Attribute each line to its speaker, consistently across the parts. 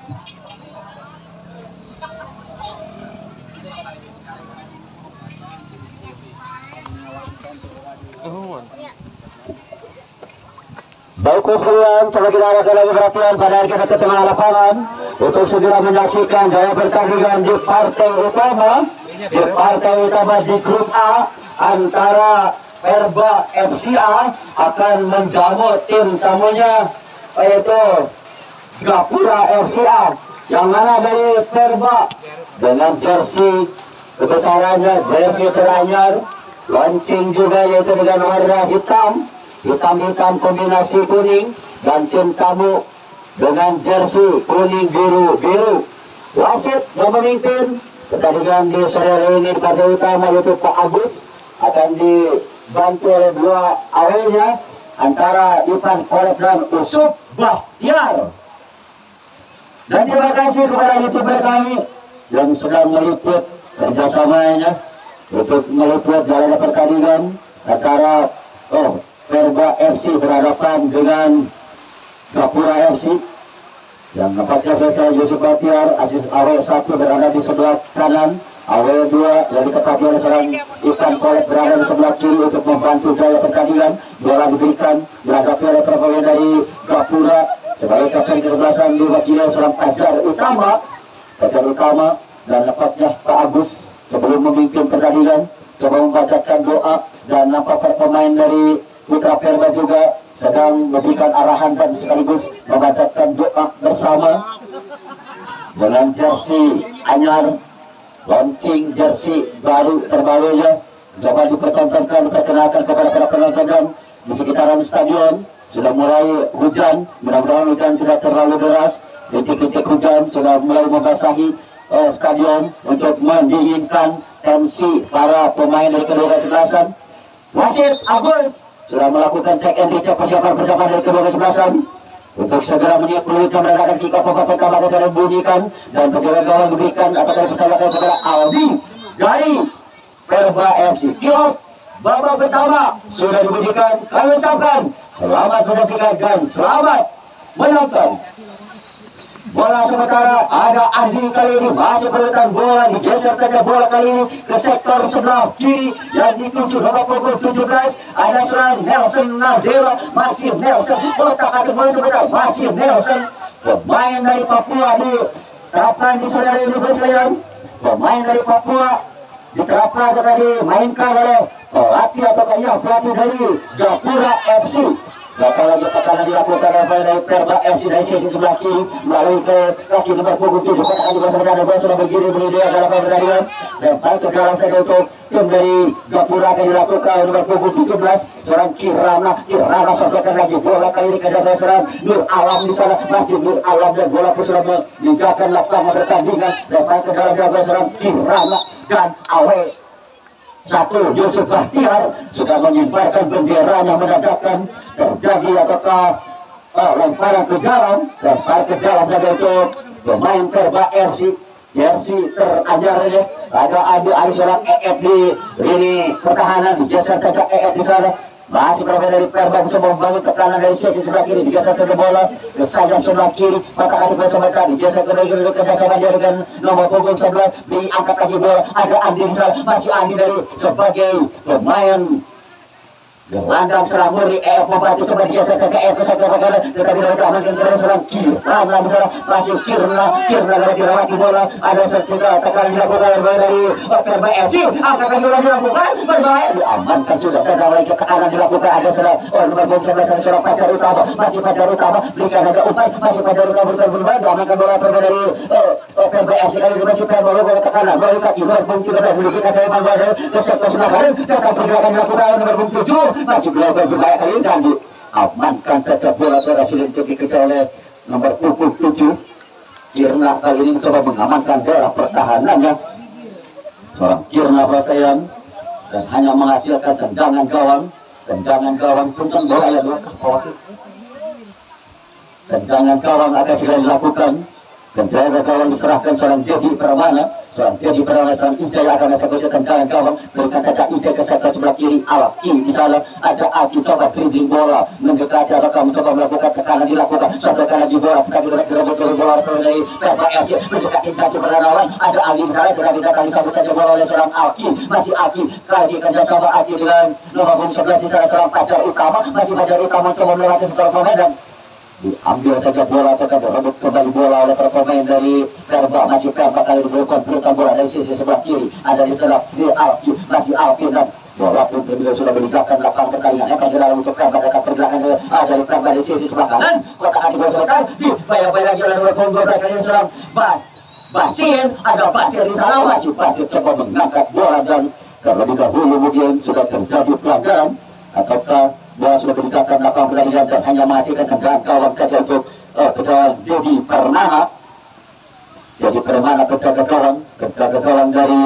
Speaker 1: Baiklah sekalian, coba kita arahkan lagi perhatian pada kita ke tengah lapangan untuk segera menyaksikan gaya pertandingan di partai utama. Di partai utama di grup A antara Perba FCA akan menjamu tim tamunya yaitu Gapura FCA, yang mana dari Perba dengan jersey kebesarannya jersey teranyar, launching juga yaitu dengan warna hitam kombinasi kuning, dan tim tamu dengan jersey kuning biru. Wasit yang memimpin pertandingan di sore hari ini di partai utama yaitu Pak Agus, akan dibantu oleh dua awalnya antara Ipan Kolek dan Usuk Bahtiar. Dan terima kasih kepada youtuber kami yang sedang meliput kerjasamanya untuk meliput dalam pertandingan antara Perba FC berhadapan dengan Gapura FC, yang nampaknya saya Yusuf Bahtiar, asis awal 1 berada di sebelah kanan, awal 2 dari ditepati oleh seorang Ikan Kolek berada di sebelah kiri untuk membantu gaya pertandingan. Bola diberikan berhadapi oleh pemain dari Gapura sebagai kapten kesebelasan diwakili seorang Fajar Utama, dan nampaknya Pak Agus sebelum memimpin pertandingan coba membacakan doa, dan nampak pemain dari Putra Perba juga sedang memberikan arahan dan sekaligus membacakan doa bersama dengan jersey anyar, launching jersey terbarunya coba dipertontonkan, diperkenalkan kepada para penonton. Dan di sekitaran stadion sudah mulai hujan, mudah-mudahan hujan tidak terlalu deras. Titik-titik hujan sudah mulai membasahi stadion untuk mendinginkan tensi para pemain dari kedua kesebelasan. Wasit Agus sudah melakukan cek and recheck persiapan dari kedua kesebelasan untuk segera meniup peluit yang berada kick off babak pertama akan saya bunyikan, dan penjaga gawang diberikan atas dari persahabatan kepada Aldi dari Perba FC. Kick off babak pertama sudah dibunyikan. Kami ucapkan selamat menyaksikan dan selamat menonton. Bola sementara ada Andi kali ini masih perebutan bola, digeser saja bola kali ini ke sektor sebelah kiri yang dituju nomor punggung 17. Ada seorang Nelson Nadela, masih Nelson, otak atas bola sebentar, masih Nelson, pemain dari Papua diterapkan di sore hari ini sekalian. Pemain dari Papua diterapkan atau dimainkan oleh pelatih dari Gapura FC. Bakal lagi tekanan dilakukan dari Perba FC dari sisi sebelah kiri melalui ke kaki nomor punggung 7. Akan dibahas sebenarnya bola sudah berdiri dia dalam pertandingan, dan baik ke dalam saja untuk tim dari Gapura akan dilakukan nomor punggung 17 seorang Kirana sampaikan lagi bola kali ini ke dasar serang Nur Alam di sana, masih Nur Alam, dan bola pun sudah meninggalkan lapangan pertandingan, dan baik ke dalam jaga seorang Kirana, dan Awe 1 Yusuf Bahtiar sudah mengibarkan bendera yang menandakan terjadi ataukah lemparan ke dalam, lempar ke dalam saja untuk pemain Perba FC. Jersey teranyar ya, ada seorang di lini pertahanan, digeser saja di sana. Masih berada dari Perba bisa membangun tekanan dari sisi sebelah kiri, digeser saja bola ke sayap sebelah kiri, maka ada bersamakan digeser ke dasar dia dengan nomor punggung 11, diangkat lagi bola, ada Andi di sana, masih Andi dari sebagai pemain gelandang serang murni membantu coba digeser ke sektor kanan, tetapi dari keamanan kemudian serang Kirna di sana, masih Kirna dari dirawat di bola, ada serta tekanan dilakukan dari Perba FC, angkatan bola dilakukan, berbahaya diamankan sudah, dan lagi ke kanan dilakukan, ada serang nomor 11 ada serang Fajar Utama, masih Fajar Utama berikan ada umpan, masih Fajar Utama berubah, diamankan bola Perba dari Perba FC kali ini masih Perba bola ke kanan, melalui kaki nomor 13 diberikan saya bola ke sektor sebelah kanan, datang pergerakan dilakukan nomor 7 masih belajar berbahaya kali ini, dan diamankan saja bola berhasil untuk dikejar oleh nomor punggung 7. Kirna kali ini mencoba mengamankan bola pertahanannya, seorang Kirna Prasayan, dan hanya menghasilkan tendangan gawang punten bola yang dua bawah. Tendangan gawang akan segera dilakukan Kendaraan kawan diserahkan seorang Dedi Permana, seorang Ijaya akan eksekusikan kawan-kawan. Berikan kata Ijaya ke sektor sebelah kiri, Alaki di sana ada Aki coba dribbling bola mendekati atau kamu coba melakukan tekanan dilakukan sampaikan lagi bola tetapi direbut bola dari Perba FC mendekati kaki berlawan ada Ali di sana tetapi kali sabut saja bola oleh seorang Aki, masih Aki kali kerjasama Aki dengan nomor 11 di sana seorang Fajar Utama, masih Fajar Utama coba melewati setor pemain diambil saja bola atau rebut kembali bola oleh para pemain dari Perba, masih Perba kali diberikan bola dari sisi sebelah kiri ada di sebelah Alki, masih Alki dan bola pun terbilang sudah meninggalkan lapangan perkalian perjalanan untuk Perba dekat pergerakan dari Perba di sisi sebelah kanan kotak hati bola sebentar dibayar-bayar lagi oleh nomor 12 kali serang Basir, ada Basir di sana, masih Basir coba mengangkat bola dan terlebih dahulu kemudian sudah terjadi pelanggaran ataukah bola sudah meninggalkan lapangan pertandingan dan hanya menghasilkan kendaraan kawan saja untuk penjaga Dedi Permana. Jadi Permana penjaga kawan dari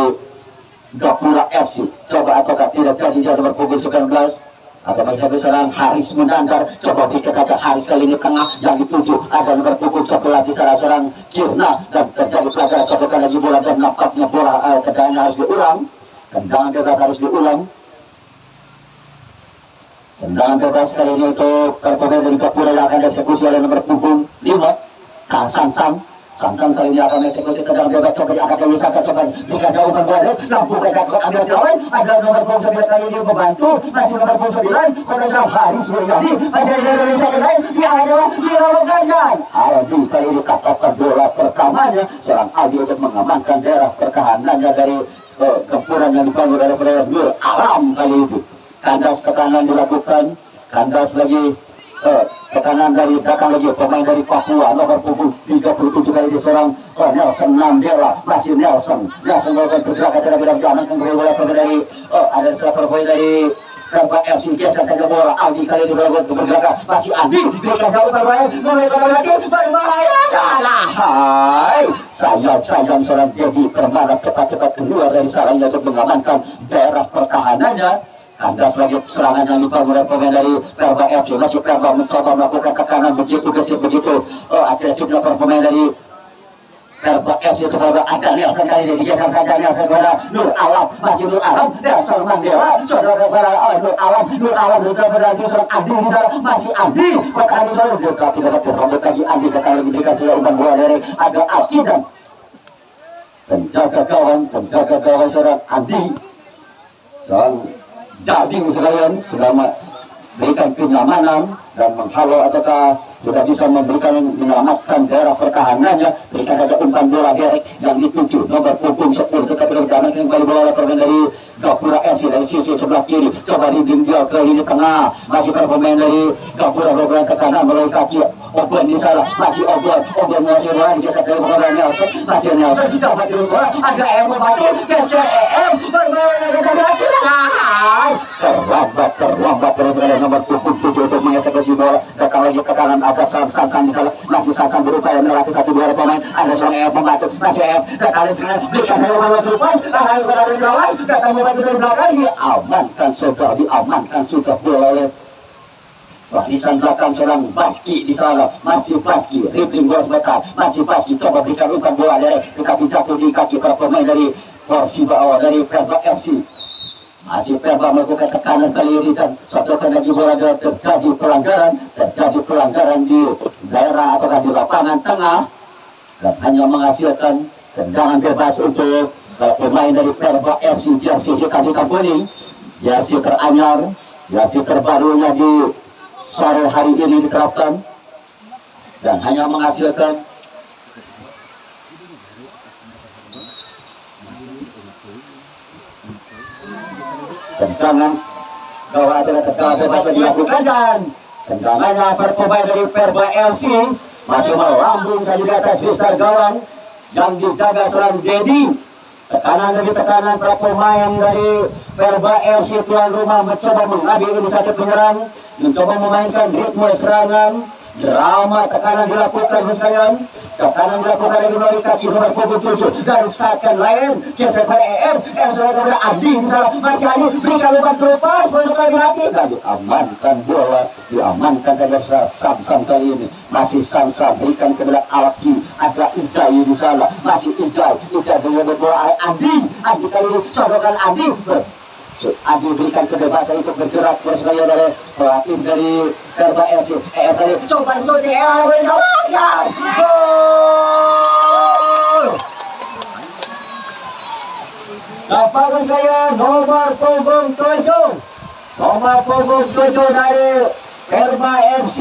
Speaker 1: Gapura FC coba ataukah tidak jadi dia nomor punggung 19 atau bagi satu serang Haris Munandar coba berikan kata Haris kali ini tengah yang dituju ada nomor punggung 11 di salah serang Kirna dan terjadi pelanggaran cobakan lagi bola dan nampaknya bola tendangan harus diulang, tendangan bebas harus diulang. Tendangan bebas kali ini untuk pemain dari Gapura yang akan dieksekusi oleh nomor punggung 5 Kang Samsam kali ini akan eksekusi tendangan bebas coba diangkat dari Samsam coba berikan jauh bola lampu mereka ambil lawan ada nomor punggung 9 kali ini membantu masih nomor punggung 9 Kodosam Haris Muryadi masih ada Indonesia lain yang adalah dirolongkan dan Aldi kali ini katakan bola pertamanya serang Aldi untuk mengamankan daerah pertahanannya dari gempuran yang dibangun oleh player Nur Alam kali ini. Kandas tekanan dilakukan, kandas lagi tekanan dari belakang lagi pemain dari Papua nomor punggung 37 kali diserang Nelson Mandela, masih Nelson melakukan pergerakan terlebih dahulu diamankan bola dari ada seorang pemain dari Perba FC geser saja bola Aldi kali ini bergerakan masih Aldi berikan jauh bermain memiliki lagi berbahaya hai sayang seorang Dedi Permana cepat-cepat keluar dari sarangnya untuk mengamankan daerah pertahanannya. Kandas lagi serangan yang dibangun oleh pemain dari Perba FC, masih Perba mencoba melakukan tekanan begitu gesit begitu agresif melakukan pemain dari Perba FC itu bahwa ada Nelson kali ini digeser saja Nelson kepada Nur Alam, masih Nur Alam Nelson Mandela saudara kepada Nur Alam juga berarti seorang Adi di sana masih Adi kok Adi sana tapi dapat berambut lagi Adi bakal lebih dekat saja umpan bola dari ada Alki dan penjaga kawan seorang Adi soal jadi sekalian sudah memberikan kenyamanan dan menghalau ataukah sudah bisa menyelamatkan daerah pertahanannya. Berikan saja umpan bola Derek yang dituju nomor punggung 10 tetapi bertahan kembali bola pemain dari Gapura FC dari sisi sebelah kiri coba dribbling dia ke lini tengah masih pemain dari Gapura bergerak ke kanan melalui kaki Obon di sana masih Obon masih bola digeser ke pemain Nelson masih Nelson dapat di bola ada EM membantu geser EM bermain terlambat bergerak nomor punggung 7 untuk mengeksekusi bola datang lagi ke kanan ada Sansan di sana masih Sansan berupaya melewati satu dua pemain ada seorang EM membantu masih EM datang di sana berikan saya bola lepas arah ke dari kawan datang membantu dari belakang diamankan sudah bola oleh barisan belakang seorang Baski di sana masih Baski dribbling bola sebentar masih Baski coba berikan umpan bola dari tetapi jatuh di kaki para pemain dari Persiba dari Perba FC masih Perba melakukan tekanan kali ini dan satu lagi bola terjadi pelanggaran di daerah atau di lapangan tengah dan hanya menghasilkan tendangan bebas untuk pemain dari Perba FC jersey hitam kuning jersey teranyar jersey terbarunya di sore hari ini diterapkan dan hanya menghasilkan tendangan bahwa adalah tendangan bebas yang dilakukan dan tendangannya pemain dari Perba FC masih melambung saja di atas bistar gawang yang dijaga seorang Dedi. Tekanan demi tekanan para pemain dari Perba FC tuan rumah mencoba mengambil inisiatif penyerang, mencoba memainkan ritme serangan. Drama tekanan dilakukan sekalian, tekanan dilakukan dari melalui kaki nomor punggung 7 dari saatkan lain geser pada EM sudah kepada Adi salah masih Adi berikan umpan terlepas masuk kali mati dan diamankan bola diamankan saja Samsam kali ini masih Samsam berikan kepada Alki ada Ijaya di sana masih Ijai dengan bola Andi kali ini sodokan Andi berikan kebebasan untuk bergerak persebaya dari pelatih dari Perba FC kali coba shooting gol lapangan saya nomor punggung 7 dari Perba FC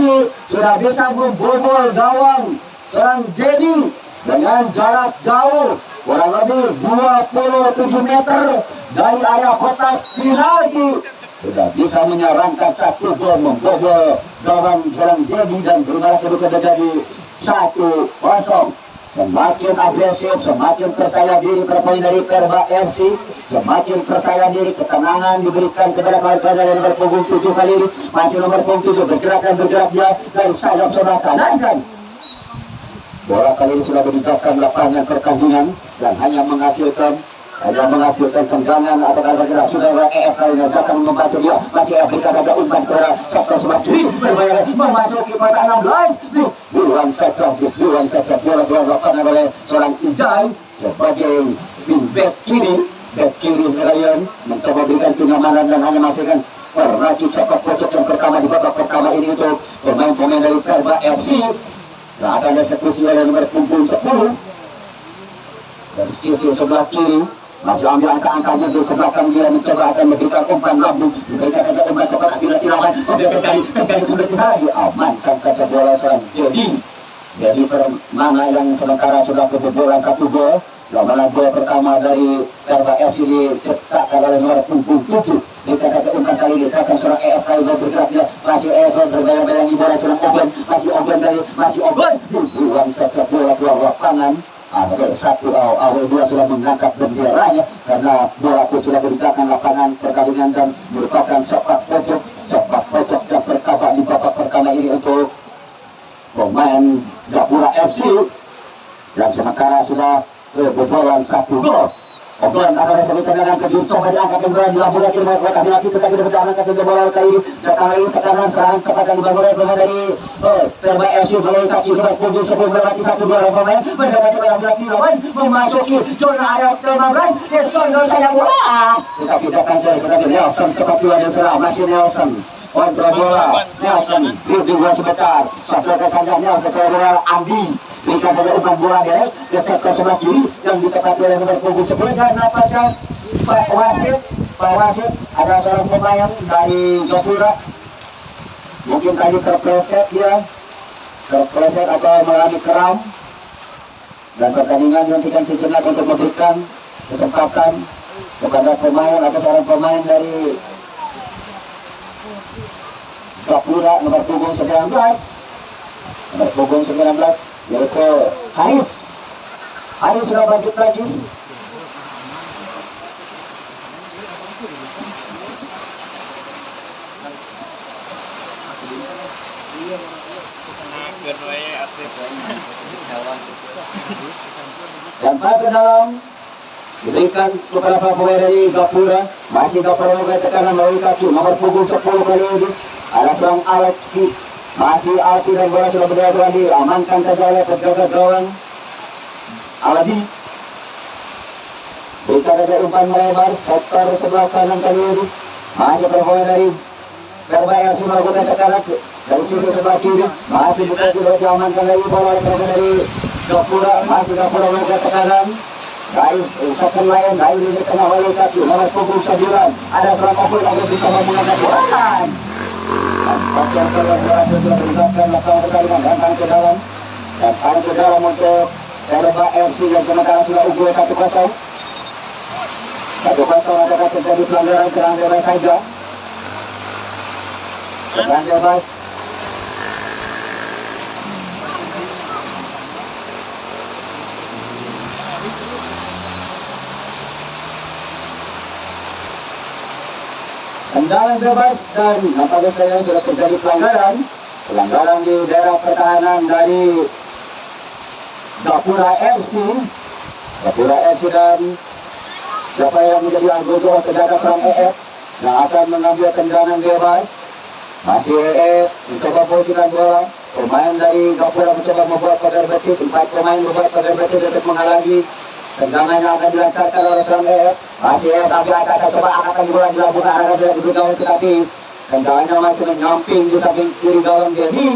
Speaker 1: sudah bisa membobol gawang serang Dedi dengan jarak jauh kurang lebih 27 meter dari area kotak penalti sudah bisa menyerangkan 1 gol membobol gawang serang Dedi dan berubah kedudukan jadi 1-0. Semakin agresif, semakin percaya diri berpoin dari Perba FC, semakin percaya diri, ketenangan diberikan kepada kawan-kawan dari nomor punggung 7 kali ini. Masih nomor punggung 7 bergerak dia dari sayap sebelah kanan dan bola kali ini sudah meninggalkan lapangan pertandingan dan hanya menghasilkan tendangan atau bergerak. Sudah EF kali ini akan membantu dia. Masih berikan agak umpan kepada sektor sebelah kiri berbayar memasuki kotak 16. Buang saja bola lapangan oleh seorang Ijai sebagai back kiri Ryan mencoba berikan kenyamanan dan hanya masihkan perrakit sepak pojok yang pertama di babak pertama ini untuk pemain-pemain dari Perba FC. Nah, akan eksekusi oleh nomor punggung 10 dari sisi sebelah kiri. Masih ambil angka-angkanya ke belakang dia mencoba akan memberikan umpan lambung, memberikan saja umpan kepada bila-bilawan, terjadi kembali salah diamankan saja bola seorang Dedi mana yang sementara sudah kebobolan 1 gol. Lawan gol pertama dari Perba FC dicetakkan oleh nomor punggung 7. Dikatakan saja umpan kali ini akan seorang EF kali bergerak dia masih EF berbayang-bayangi bola seorang masih Oben dibuang saja bola keluar lapangan. Awal 2 sudah mengangkat benderanya karena bola pun sudah beritakan lapangan pertandingan dan merupakan sepak pojok yang pertama di babak pertama ini untuk pemain Gapura FC dan sementara sudah kebobolan 1 gol. Obrolan ada sebuah tendangan kejut coba diangkat kembali dilambung lagi kotak penalti tetapi dipertahankan saja bola kali ini datang lagi tekanan serangan cepat yang dibangun oleh pemain dari Perba FC melalui kaki nomor punggung 10 melewati 1-2 pemain mendekati lagi lawan memasuki zona area 15 Nelson sayang bola tetapi datang dari Nelson cepat keluar dan serang masih Nelson kontrol bola Nelson dua sebentar sampai saja Nelson ke bola Andi berikan saja umpan bola direct ke sektor sebelah kiri yang ditepati oleh nomor punggung 10 dan dapatkan Pak Wasit ada seorang pemain dari Gapura mungkin tadi terpleset atau mengalami kram dan pertandingan dihentikan sejenak untuk memberikan kesempatan kepada pemain atau seorang pemain dari Gapura nomor punggung 19 yaitu Haris sudah bangkit lagi. Dan ke dalam diberikan kepada pemain dari Gapura. Masih Gapura mengenai tekanan melalui kaki nomor punggung 10 kali ini ada seorang Alki. Masih Alki dan bola sudah berada diamankan saja oleh penjaga gawang Aldi. Berikan saja umpan melebar sektor sebelah kanan kali ini. Masih pemain dari Perba FC melakukan tekanan dari sisi sebelah kiri. Masih bukan sudah diamankan lagi bola dari Gapura. Masih Gapura melakukan tekanan dari second line dari di tengah melalui kaki nomor punggung 9 ada seorang Opel lagi bisa menggunakan bola. Bagian kalian berhasil sudah meninggalkan lapangan pertandingan datang ke dalam untuk Perba FC yang sementara sudah unggul 1-0 adakah terjadi pelanggaran serang bebas saja serang bebas tendangan bebas dan nampaknya saya sudah terjadi pelanggaran di daerah pertahanan dari Gapura FC dan siapa yang menjadi anggota tendangan seorang EF yang akan mengambil tendangan bebas masih EF mencoba posisikan bola Pemain dari Gapura mencoba membuat pagar betis, 4 pemain membuat pagar betis untuk menghalangi tendangan yang akan dilancarkan oleh seorang EF. Masih EF tapi akan coba akan bola dilakukan arah dari ujung gawang, tetapi tendangannya masih menyamping di samping kiri gawang jadi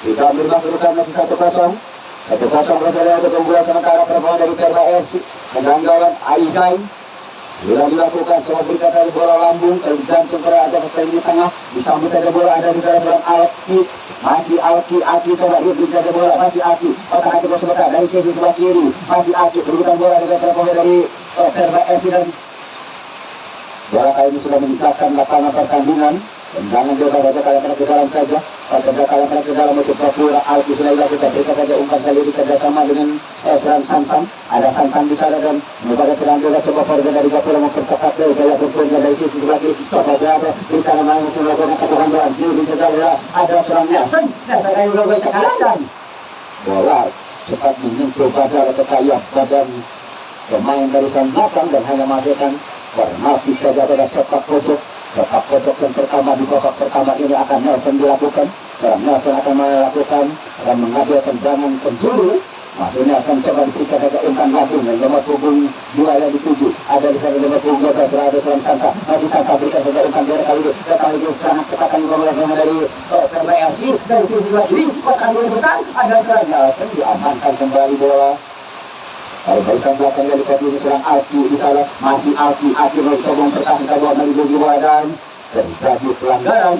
Speaker 1: tidak berubah masih 1-0. 1-0 bersalah untuk unggulan sementara perempuan dari Perba FC. Tendangan gawang Aijai sudah dilakukan, coba berikan dari bola lambung tergantung pada ada di tengah, disambut ada bola ada di sana seorang Alki, masih Alki coba dia berikan bola, masih Alki otak hati sebentar dari sisi sebelah kiri, masih Alki berikan bola dengan perempuan dari Perba FC dan bola kali ini sudah meningkatkan lapangan pertandingan. Tendangan bebas saja kalau ke dalam saja. Kalau ke dalam untuk Papua Alki sudah dilakukan. Berikan saja umpan kali ini kerjasama dengan Seran Sansan. Ada Sansan di sana dan merupakan tendangan bebas. Coba Forga dari Papua mempercepat gaya berpulnya dari sisi sebelah kiri. Coba berada di tangan langsung melakukan ketukan bola. Di sebelah ada seorang Nelson. Nelson yang sudah berkekalan dan bola cepat menyentuh badan pemain dari sang belakang dan hanya menghasilkan Bernafis saja pada sepak pojok. Sepak pojok yang pertama di babak pertama ini akan Nelson dilakukan. Seorang Nelson akan melakukan dan mengambil tendangan penjuru. Masih Nelson coba diberikan saja umpan lambung yang nomor punggung 2 yang dituju. Ada di sana nomor punggung 12 ada seorang Sansa. Masih Sansa berikan saja umpan bola kali ini. Kali ini sangat ketat kali bola dari Perba FC dari sisi sebelah kiri. Kali ini bukan ada seorang Nelson diamankan kembali bola. Kalau barisan belakang dari kaki ini serang Alki di sana, masih Alki mencoba mempertahankan bola dari bagi badan terjadi pelanggaran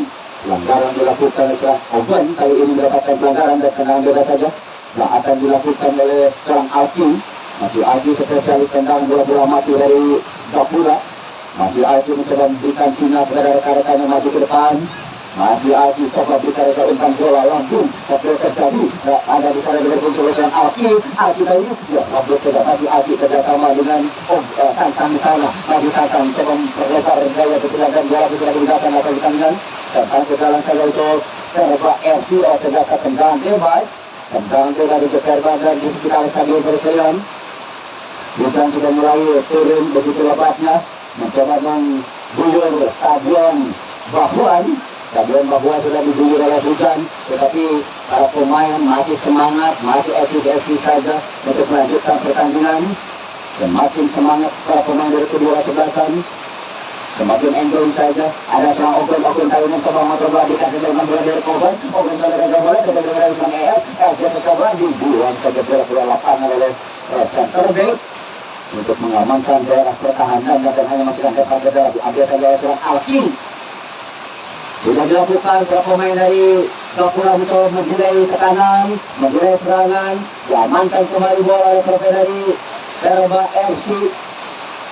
Speaker 1: dilakukan oleh serang Oben. Kali ini mendapatkan pelanggaran dan tendangan bebas saja yang akan dilakukan oleh serang Alki. Masih Alki spesialis tendang bola-bola mati dari Gapura. Masih Alki mencoba memberikan sinyal kepada rekan-rekan yang maju ke depan. Masih Alki coba berikan umpan bola langsung tapi terjadi ada di sana dengan unsur Alki tadi ya upload saja masih Alki kerjasama dengan Sansan di sana. Masih Sansan coba memperlebar gaya bergerak bola sudah digunakan akan pertandingan dan ke dalam saja itu Perba FC terdapat tendangan bebas dari Perba dan di sekitar stadion Perselian. Bukan sudah mulai turun begitu lebatnya mencoba mengguyur stadion Bahuan. Stadion Papua sudah diguyur oleh hujan, tetapi para pemain masih semangat, masih eksis saja untuk melanjutkan pertandingan. Semakin semangat para pemain dari kedua kesebelasan, semakin enjoy saja. Ada seorang Oben kali ini mencoba dikasih dengan bola dari Oben sudah ada bola dari sang EF, dia mencoba dibuang saja bola lapangan oleh center back untuk mengamankan daerah pertahanan dan hanya masih akan ke daerah diambil saja oleh seorang Alki. Sudah dilakukan para pemain dari Gapura untuk memulai tekanan, memulai serangan, diamankan kembali bola oleh pemain dari Perba FC.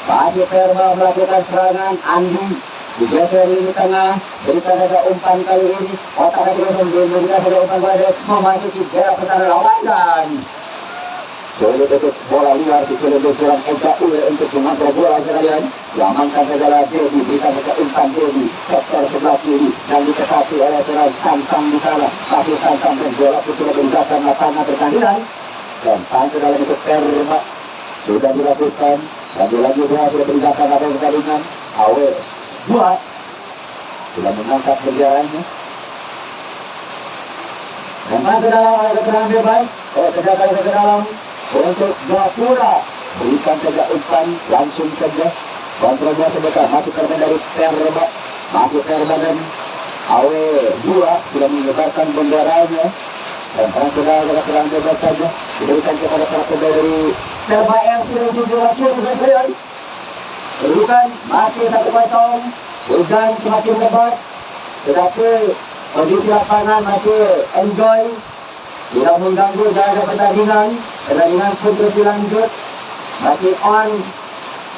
Speaker 1: Masih Perba melakukan serangan, Andi digeser di tengah, berikan saja umpan kali ini, otak hati berikan saja umpan pada memasuki daerah pertahanan lawan dan boleh tutup bola liar di kelebih serang NKU untuk mengontrol bola sekalian. Diamankan segala Dedi, berikan saja umpan Dedi sektor sebelah kiri dan ditepati oleh seorang Samsung di sana. Masih Samsung dan bola pun sudah meninggalkan lapangan pertandingan dan ke dalam itu Perba sudah dilakukan. Lagi-lagi bola sudah meninggalkan lapangan pertandingan. Awes 2 sudah mengangkat benderanya. Dan ke dalam ada tendangan bebas. Ke dalam untuk Gapura berikan saja umpan langsung saja kontrol bola sebentar. Masih korban dari Perba, masih Perba dan Awe 2 sudah menyebarkan benderanya dan sudah ada serangan bebas saja diberikan kepada para pemain dari Perba FC dari sisi kiri. Kedudukan masih 1-0, hujan semakin lebat tetapi kondisi lapangan masih enjoy, tidak mengganggu jalannya pertandingan pun terus dilanjut, masih on,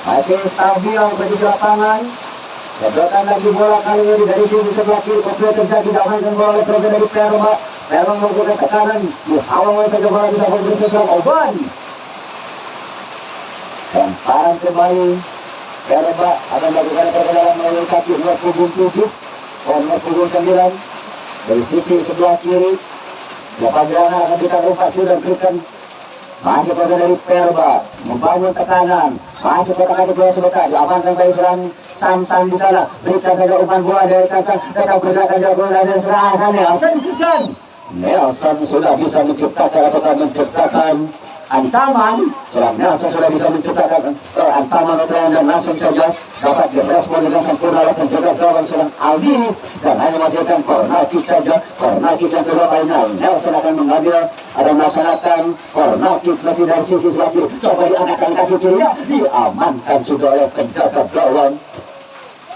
Speaker 1: masih stabil kondisi lapangan. Sedotan lagi bola kali ini dari sisi sebelah kiri, Kopio terjadi diamankan bola oleh program dari Perba. Perba melakukan tekanan, awal saja bola bisa berbisa seorang Oban. Dan parang kembali, Perba akan melakukan pergerakan melalui kaki nomor punggung 7, nomor punggung 9 dari sisi sebelah kiri. Lapangan akan kita rumpat sudah berikan. Masih pada dari Perba membangun tekanan, masih tekanan di bola sebentar, diamankan dari serang Sansan di sana. Berikan saja umpan bola dari Sansan, tetap bergerak dari bola dan serangan sana. Dan Nelson sudah bisa menciptakan atau menciptakan ancaman. Seorang Nelson sudah bisa menciptakan ancaman dan langsung saja dapat direspon dengan sempurna oleh penjaga gawang seorang Aldi, dan hanya menghasilkan corner kick saja. Corner kick yang kedua kalinya Nelson akan mengambil dan melaksanakan corner kick masih dari sisi sebelah kiri. Coba diangkatkan kaki kirinya, diamankan sudah oleh penjaga gawang.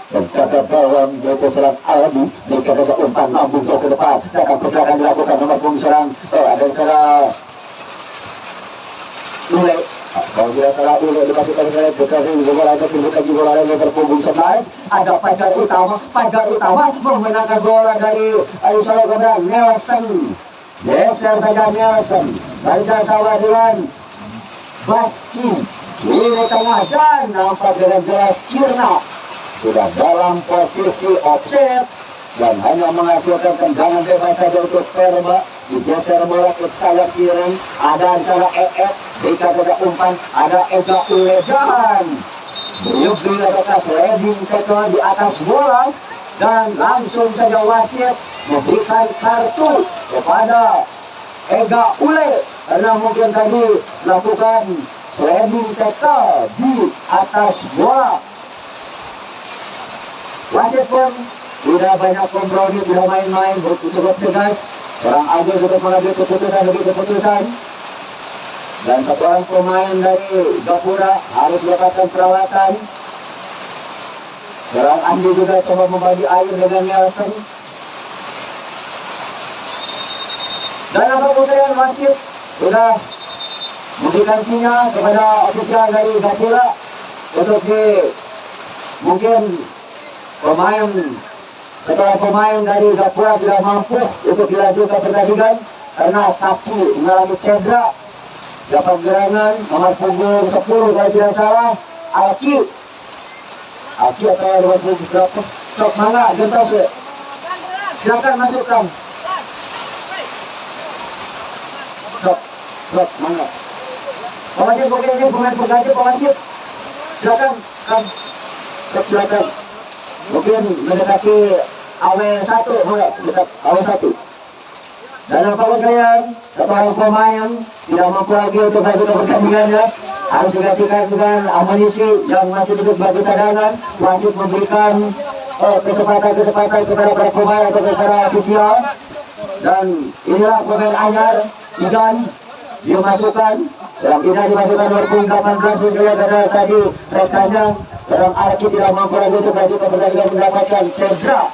Speaker 1: Penjaga gawang yaitu seorang Aldi. Jika ada umpan lambung ke depan, akan pergerakan dilakukan nomor punggung seorang ada seorang Ule. Kalau tidak salah Ule dimasukkan oleh Bekasi bola ada dibuka di bola yang berpunggung 11. Ada Fajar Utama memenangkan bola dari Aisyah Gondang. Nelson geser saja Nelson dari sama dengan Baski ini tengah, dan nampak dengan jelas Kirna sudah dalam posisi offset dan hanya menghasilkan tendangan bebas saja untuk Perba. Digeser bola ke sayap kiri, ada salah jika ada umpan, ada Ega Uledan Beliuk di atas leading tackle di atas bola, dan langsung saja wasit memberikan kartu kepada Ega Ule karena mungkin tadi melakukan leading tackle di atas bola. Wasit pun tidak banyak kompromi, tidak main-main, cukup tegas. Seorang Agil sudah mengambil keputusan dan satu orang pemain dari Gapura harus mendapatkan perawatan. Seorang Andi juga coba membagi air dengan Nelson. Dan apa kemudian wasit sudah memberikan sinyal kepada ofisial dari Gapura untuk mungkin ketua pemain dari Gapura tidak mampu untuk dilanjutkan pertandingan karena kaki mengalami cedera. Dapat gerangan nomor punggung 10 kalau tidak salah Alki atau nomor punggung berapa? Sok mana gentas ya? Silakan masukkan. Sok mana? Pemain mungkin ini pemain pengganti pemain. Silakan kan. Silakan. Mungkin mendekati AW1, dekat AW1. Dan apapun kalian, seorang pemain tidak mampu lagi untuk melanjutkan pertandingannya, harus digantikan dengan amunisi yang masih duduk bagi cadangan. Wasit memberikan kesempatan kepada para pemain atau kepada ofisial. Dan inilah pemain anyar Idan dimasukkan. Dalam Idan dimasukkan nomor 18 misalnya karena tadi rekannya seorang Alki tidak mampu lagi untuk melanjutkan pertandingan, mendapatkan cedera.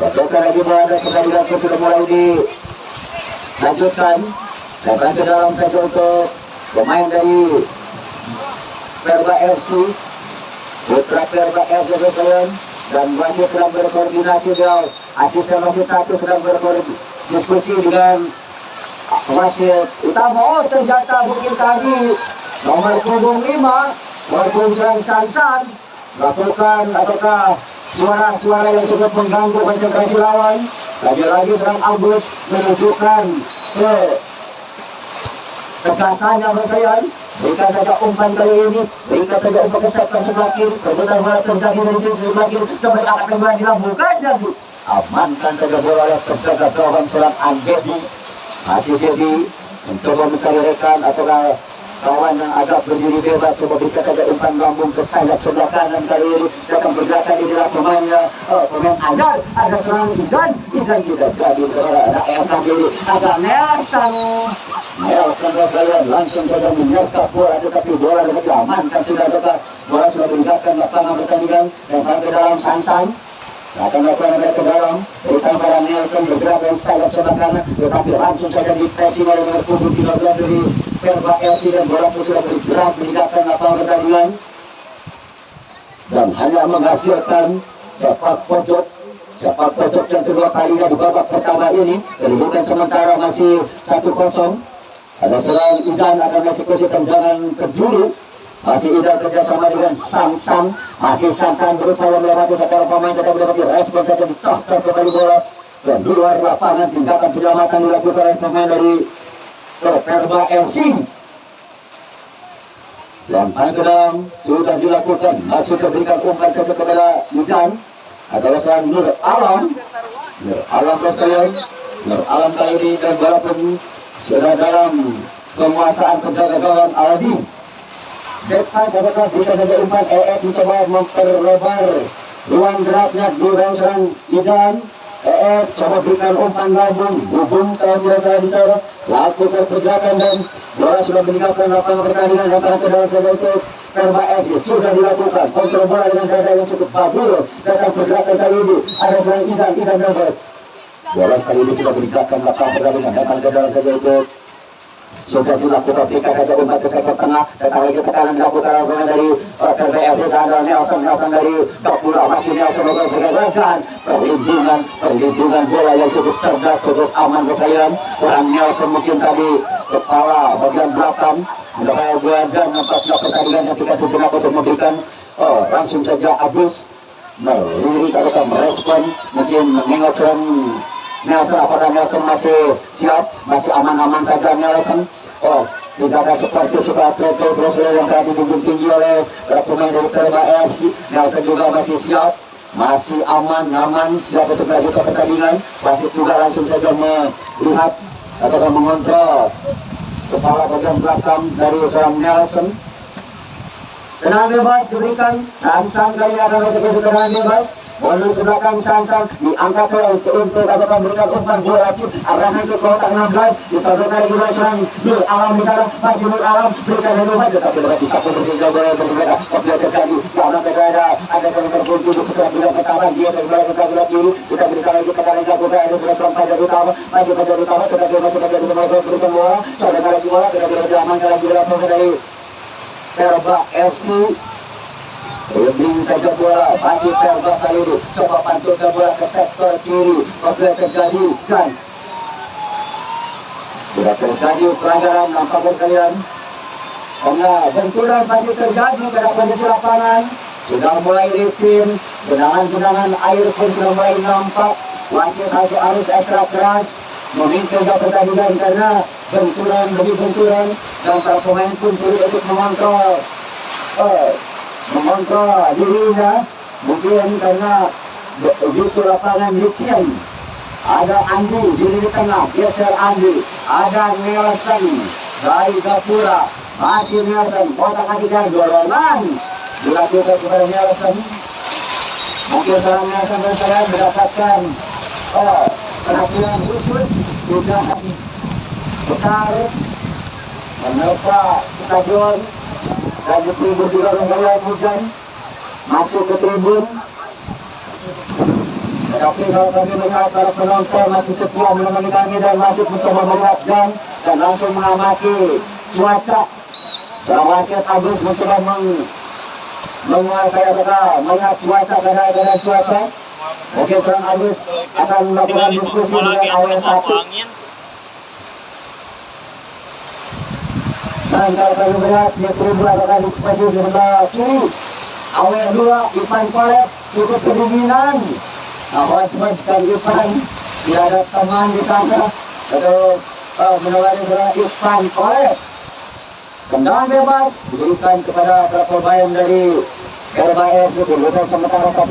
Speaker 1: Bahkan lagi bahwa pertandingan itu sudah mulai dilanjutkan. Dan ke dalam saja untuk pemain dari Perba FC, putra Perba FC sekalian, dan wasit sedang berkoordinasi dengan asisten wasit 1 sedang berdiskusi dengan wasit utama. Ternyata mungkin tadi nomor punggung 5 nomor punggung Sansan melakukan ataukah suara-suara yang cukup mengganggu konsentrasi lawan. Lagi-lagi serang Agus menunjukkan kegasannya berkaitan. Berikan saja umpan kali ini, berikan saja umpan kesehatan sebelah kiri, kemudian malah terjadi dari sisi sebelah kiri, kembali akan kembali dilakukan lagi. Amankan saja bola oleh penjaga gawang serang Angedi. Masih Dedi mencoba mencari rekan ataukah kawan yang agak berdiri bebas, coba berikan saja umpan lambung ke sayap sebelah kanan kali ini. Datang pergerakan di dalam pemainnya, pemain ada seorang Idan tidak jadi ada kali ada Nelson kalian langsung saja menyergap bola, tetapi bola dapat diamankan sudah dekat. Bola sudah meninggalkan lapangan pertandingan dan ke dalam Sansan akan melakukan ke dalam, berikan pada Nelson bergerak dari sayap sebelah kanan, tetapi langsung saja dipresi oleh nomor punggung 13 dari Perba FC, dan bola pun sudah bergerak meninggalkan lapangan pertandingan dan hanya menghasilkan sepak pojok yang kedua kalinya di babak pertama ini. Kedudukan sementara masih 1-0. Ada seorang Idan akan eksekusi tendangan ke juru. Masih Idan kerjasama dengan Sansan. Masih Sansan berupaya melewati satu orang pemain, tetapi dapat direspon saja, dicocok kembali bola dan di luar lapangan. Tindakan penyelamatan dilakukan oleh pemain dari Perba FC. Lemparan ke dalam sudah dilakukan, maksud memberikan umpan kepada Idan adalah seorang Nur Alam bos kalian. Nur Alam kali ini dan walaupun sudah dalam penguasaan penjagaan Aldi. Depan sahabat kita saja umpan EF mencoba memperlebar ruang geraknya di rangsangan Idan. Coba berikan umpan lambung, hubungkan biasa di sana, lakukan pergerakan dan bola sudah meninggalkan lapangan pertandingan antara kedua saja itu Perba FD sudah dilakukan kontrol bola dengan gaya yang cukup bagus. Datang pergerakan kali ini ada seorang Idan dapat bola kali ini sudah meninggalkan lapangan pertandingan datang ke dalam saja itu sudah dilakukan berikan saja umpan ke sektor tengah datang lagi ke kanan dilakukan lakukan dari Perba FD ada Nelson dari Dokura masih Nelson bergerakan perlindungan bola yang cukup cerdas cukup aman kesayang seorang Nelson mungkin tadi kepala bagian belakang dan nampaknya pertandingan ketika sejenak untuk memberikan langsung saja habis melirik atau merespon mungkin mengingat Nelson apakah Nelson masih siap masih aman-aman saja Nelson tidak ada seperti suka atlet terus yang tadi dijunjung tinggi oleh pemain dari Perba FC. Nelson juga masih siap masih aman siap untuk melanjutkan pertandingan masih juga langsung saja melihat atau mengontrol kepala bagian belakang dari seorang Nelson. Tenang bebas diberikan Sansan kali ini akan masuk ke tenang bebas bola ke belakang Sansan diangkat untuk apakah memberikan umpan bola lanjut arahan ke kotak 16 disodorkan lagi oleh seorang Nur Alam di sana masih Nur Alam berikan yang umpan tetapi dapat disapu bersihkan bola berbeda apabila terjadi dalam kesana ada seorang terkunci di keterangan pertama dia sebelah ke kiri kita berikan lagi ke kanan dilakukan ada seorang pada utama masih pada utama tetapi masih pada utama berikan bola sodorkan lagi bola tetapi diamankan lagi dilakukan dari Perba FC. Lebih saja bola masih Perba kali ini coba pantulkan bola ke sektor kiri apabila terjadi kan sudah terjadi pelanggaran nampakkan kalian karena benturan masih terjadi pada kondisi lapangan sudah mulai licin genangan air pun sudah mulai nampak wasit harus ekstra keras memimpin pertandingan karena benturan demi benturan dan para pemain pun sulit untuk mengontrol dirinya mungkin karena begitu lapangan licin. Ada Andi di lini tengah geser Andi ada Nelson dari Gapura masih Nelson kotak ketiga dorongan dilakukan kepada Nelson mungkin seorang Nelson dan saya mendapatkan perhatian khusus juga besar menerpa stadion dan di tribun juga menggayat hujan masuk ke tribun tetapi kalau kami melihat para penonton masih setia menemani kami dan masih mencoba melihat dan langsung mengamati cuaca seorang wasit Agus mencoba menguasai atau melihat cuaca keadaan cuaca mungkin seorang Agus akan melakukan diskusi dengan AW1 dan kalau kami melihat di tribun akan diskusi sebelah kiri AW2 Ipan Kolet cukup kedinginan buat Ipan tidak ada teman di sana atau menawari seorang Ipan Kolet tendangan bebas diberikan kepada para pemain dari Perba FC kedudukan sementara 1-0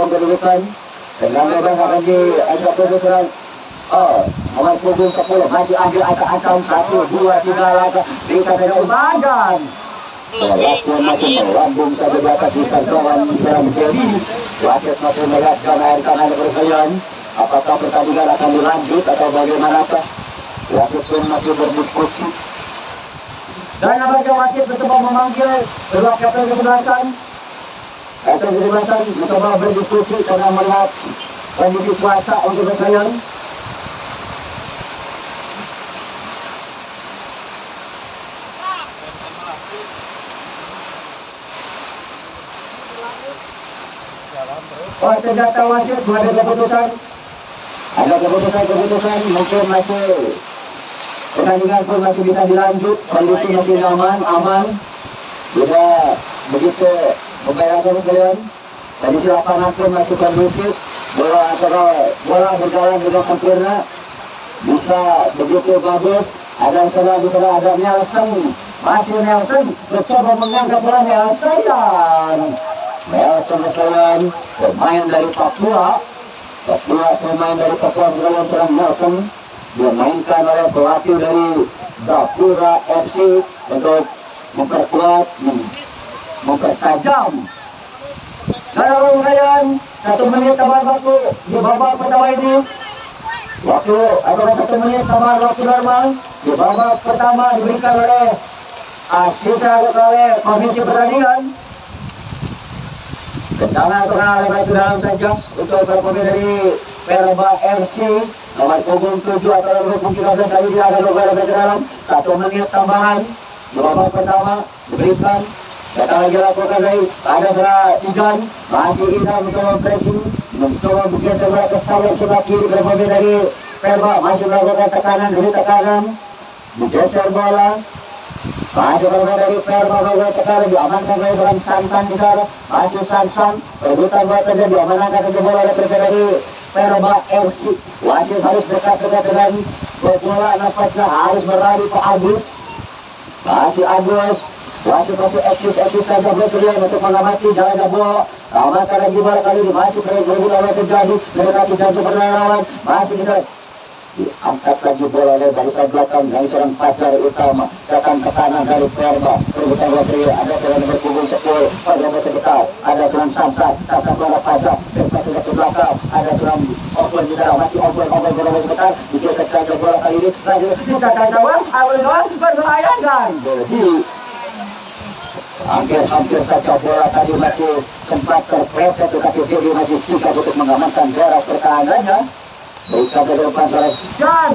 Speaker 1: kedudukan tendangan bebas akan diajukan seorang nomor punggung 10 masih ambil acak-acak 1, 2, 3 langkah berikan dari badan Lakuan masih melambung saja di atas ikan kawan dalam jadi wasit masih melihatkan air kanan berkelian apakah pertandingan akan dilanjut atau bagaimanakah wasit pun masih berdiskusi dan apabila wasit mencoba memanggil kedua kapten kesebelasan mencoba berdiskusi karena melihat kondisi cuaca untuk berkelian ternyata wasit ada keputusan mungkin masih pertandingan pun masih bisa dilanjut kondisi masih aman tidak begitu membayangkan kalian kondisi lapangan pun masih kondusif bola berjalan dengan sempurna bisa begitu bagus ada Nelson masih Nelson mencoba mengangkat bola Nelson sekalian pemain dari Papua Kedua pemain dari Pakuan Serangan serang Nelson dimainkan oleh pelatih dari Gapura FC untuk memperkuat, mempertajam. Dalam rangkaian 1 menit tambah waktu di babak pertama ini. Waktu adalah 1 menit tambah waktu normal di babak pertama diberikan oleh asisten oleh komisi pertandingan. Tendangan tengah lebar ke dalam saja untuk berpemain dari Perba FC nomor punggung 7 atau nomor punggung 13 kali dia ada lebar ke dalam. 1 menit tambahan di babak pertama diberikan. Datang lagi lakukan dari ada serah Igan masih Igan mencoba pressing, mencoba bergeser bola ke sayap sebelah kiri berpemain dari Perba masih melakukan tekanan demi tekanan, bergeser bola. Masih bermain dari Perba melakukan tekanan diamankan oleh seorang Sansan di sana. Masih Sansan perebutan bola terjadi diamankan saja bola oleh pemain dari Perba FC. Wasit harus dekat-dekat dengan bola, nampaknya harus berlari ke Agus. Masih Agus. Masih eksis saja bersedia untuk mengamati jalan bola. Amankan lagi bola kali ini masih berbeda terjadi mendekati jantung perlawanan. Masih bisa diangkat lagi bola oleh barisan belakang dari seorang Fajar Utama. Datang ke kanan dari Perba. Perebutan bola terakhir ada seorang berpunggung 10 pada sekitar. Ada seorang Sansan bola Fajar. Berpas ke belakang. Ada seorang open di sana. Masih open bola sekitar. Digeserkan ke bola kali ini. Lagi dikatakan jawab. Awal berbahaya dan hampir saja bola tadi masih sempat terpleset, tetapi dia masih siap untuk mengamankan jarak pertahanannya. Berikan ke depan oleh dan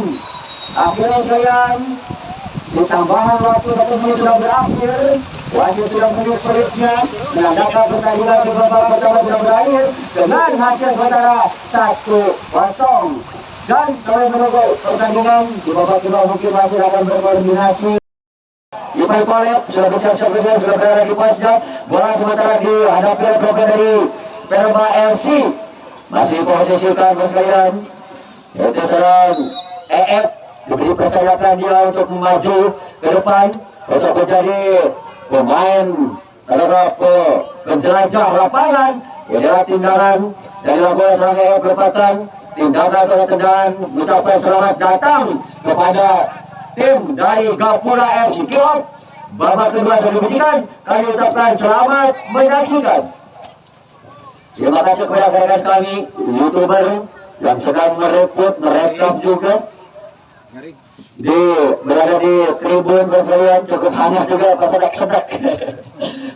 Speaker 1: akhirnya sayang ditambahan waktu 1 menit sudah berakhir. Wasit sudah menunjuk peritnya menandakan pertandingan di babak pertama sudah berakhir dengan hasil sementara 1-0. Dan kami menunggu pertandingan di babak kedua mungkin masih akan berkoordinasi. Ipai Kolep sudah bersiap-siap sudah berada di pasnya. Bola sementara dihadapi oleh pemain dari Perba FC. Masih posisikan sekalian. Itu serang EF diberi percayakan dia untuk maju ke depan untuk menjadi pemain atau penjelajah lapangan. Ini adalah tindakan dari bola serang EF merupakan tindakan atau tendangan mengucapkan selamat datang kepada tim dari Gapura FC. Kick babak kedua sudah diberikan. Kami ucapkan selamat menyaksikan. Terima kasih kepada rekan kami YouTuber yang sedang merekam juga berada di tribun sekalian. Cukup hangat juga pasedek-sedek.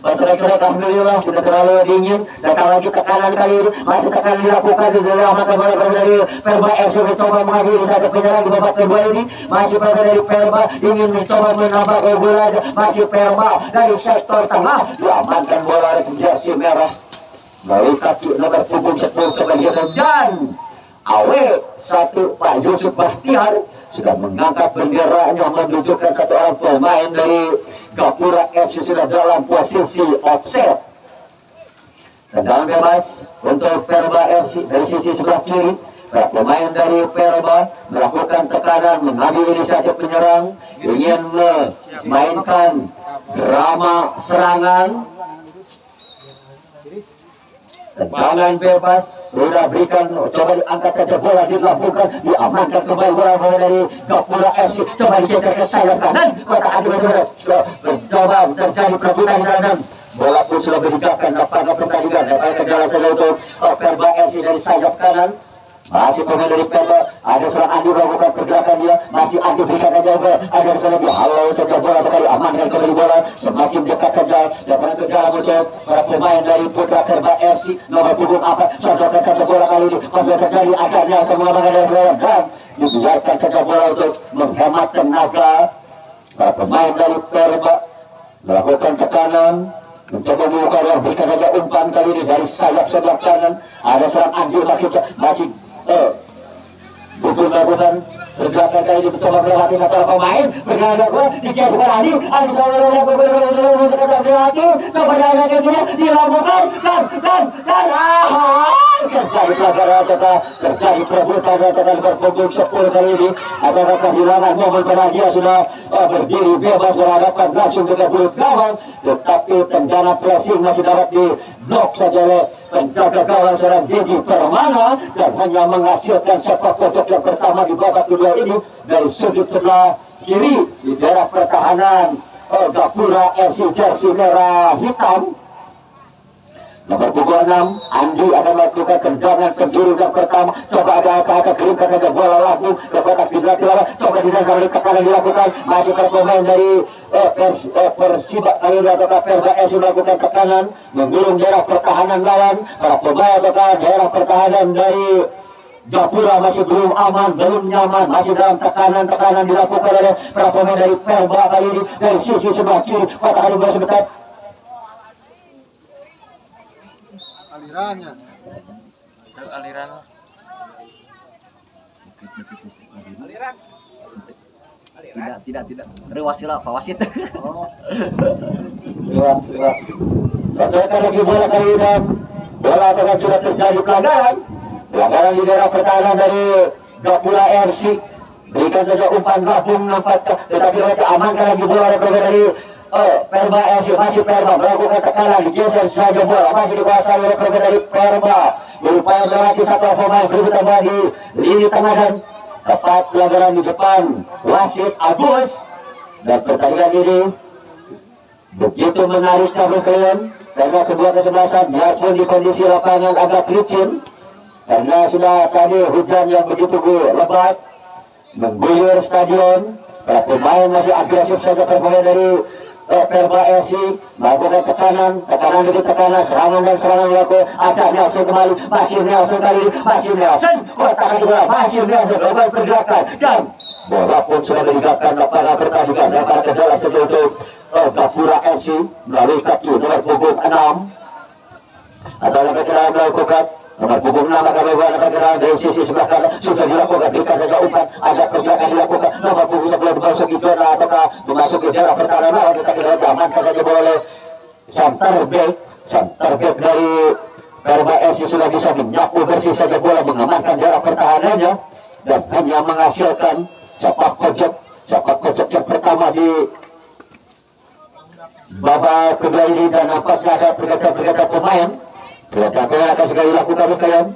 Speaker 1: Pasedek-sedek alhamdulillah tidak terlalu dingin. Datang lagi tekanan kali ini masih tekanan dilakukan di dalam mata bola dari Perba FC mencoba mengambil satu penyerang di babak kedua ini. Masih pada dari Perba ingin mencoba menambah bola. Masih Perba dari sektor tengah diamankan bola oleh jersey merah dari kaki nomor punggung 10 kebagian dan Awe satu Pak Yusuf Bahtiar sudah mengangkat benderanya menunjukkan satu orang pemain dari Gapura FC sudah dalam posisi offset. Tendangan bebas untuk Perba FC dari sisi sebelah kiri. Para pemain dari Perba melakukan tekanan, mengambil inisiatif menyerang, ingin memainkan drama serangan. Tendangan bebas sudah berikan, coba diangkat saja bola dilakukan, diamankan kembali bola dari Gapura FC, coba digeser ke sayap kanan, kota Adi sudah mencoba terjadi perebutan sana. Bola pun sudah bergerakkan lapangan pertandingan, datang ke jalan saja untuk Perba FC dari sayap kanan. Masih pemain dari Perba, ada seorang Andi melakukan pergerakan dia, masih Andi berikan saja bola, ada seorang dia halau saja bola berkali amankan kembali bola, semakin dekat saja, datang ke dalam untuk para pemain dari Putra Perba FC, nomor punggung 4, sodorkan saja bola kali ini, konflik terjadi, adanya semua mengenai dari bola, dan dibiarkan saja bola untuk menghemat tenaga. Para pemain dari Perba melakukan tekanan, mencoba membuka ruang, berikan saja umpan kali ini dari sayap sebelah kanan, ada seorang Andi masih bukan melakukan pergerakan kali ini, mencoba melewati satu orang pemain bergerak gol dikias berani Andi Sawalona coba dilakukan dan terjadi pelanggaran ataukah terjadi perebutan ataukah berpunggung 10 kali ini ataukah kehilangan momen karena dia sudah berdiri bebas berhadapan langsung dengan mulut gawang, tetapi tendangan pressing masih dapat di blok saja oleh penjaga gawang seorang Dedi Permana dan hanya menghasilkan sepak pojok yang pertama di babak kedua ini dari sudut sebelah kiri di daerah pertahanan Gapura FC jersey merah hitam. Nomor punggung 6, Andi akan melakukan tendangan penjuru yang pertama. Coba ada acak-acak kirimkan saja bola langsung ke kotak di belakang lawan. Coba ditangkap oleh tekanan dilakukan. Masih terpemain dari Persiba kali ini ataukah Perba S melakukan tekanan menggulung daerah pertahanan lawan. Para pemain ataukah daerah pertahanan dari Gapura masih belum aman, belum nyaman, masih dalam tekanan dilakukan oleh para pemain dari Perba kali ini dari sisi sebelah kiri. Kotak di bola sebentar.
Speaker 2: Alirannya aliran tidak rewasilah Pak Wasit.
Speaker 1: Luas Sampaikan lagi bola kali ini dan bola akan sudah terjadi pelanggaran di daerah pertahanan dari Gapura RC. Berikan saja umpan gabung nampak, tetapi mereka amankan lagi bola dari Perba FC. Masih Perba melakukan tekanan, digeser saja bola masih dikuasai oleh dari Perba, berupaya melewati satu pemain bertambah di lini tengah dan tepat pelanggaran di depan wasit Agus. Dan pertandingan ini begitu menarik kalian karena kedua kesebelasan biarpun di kondisi lapangan agak licin karena sudah tadi hujan yang begitu lebat mengguyur stadion. Para pemain masih agresif saja permainan dari Perba FC melakukan tekanan demi tekanan, serangan dan serangan dilakukan. Ada Nelson kembali, masih Nelson kali ini, masih Nelson kotakan juga, masih Nelson berbagai pergerakan dan bola pun sudah meninggalkan lapangan pertandingan. Lapangan kedua saja untuk Gapura FC melalui kaki nomor punggung 6 atau lebih kira melakukan nomor punggung 6 akan melakukan pergerakan dari sisi sebelah kanan. Sudah dilakukan, berikan saja umpan, ada pergerakan dilakukan. Nomor punggung sebelum memasuki zona ataukah memasuki daerah pertahanan lawan, tetapi diamankan saja bola oleh center back dari Perba FC sudah bisa menyapu bersih saja bola, mengamankan daerah pertahanannya dan hanya menghasilkan sepak pojok yang pertama di babak kedua ini. Dan nampaknya ada pergerakan pemain. Pergerakan akan segera dilakukan kalian.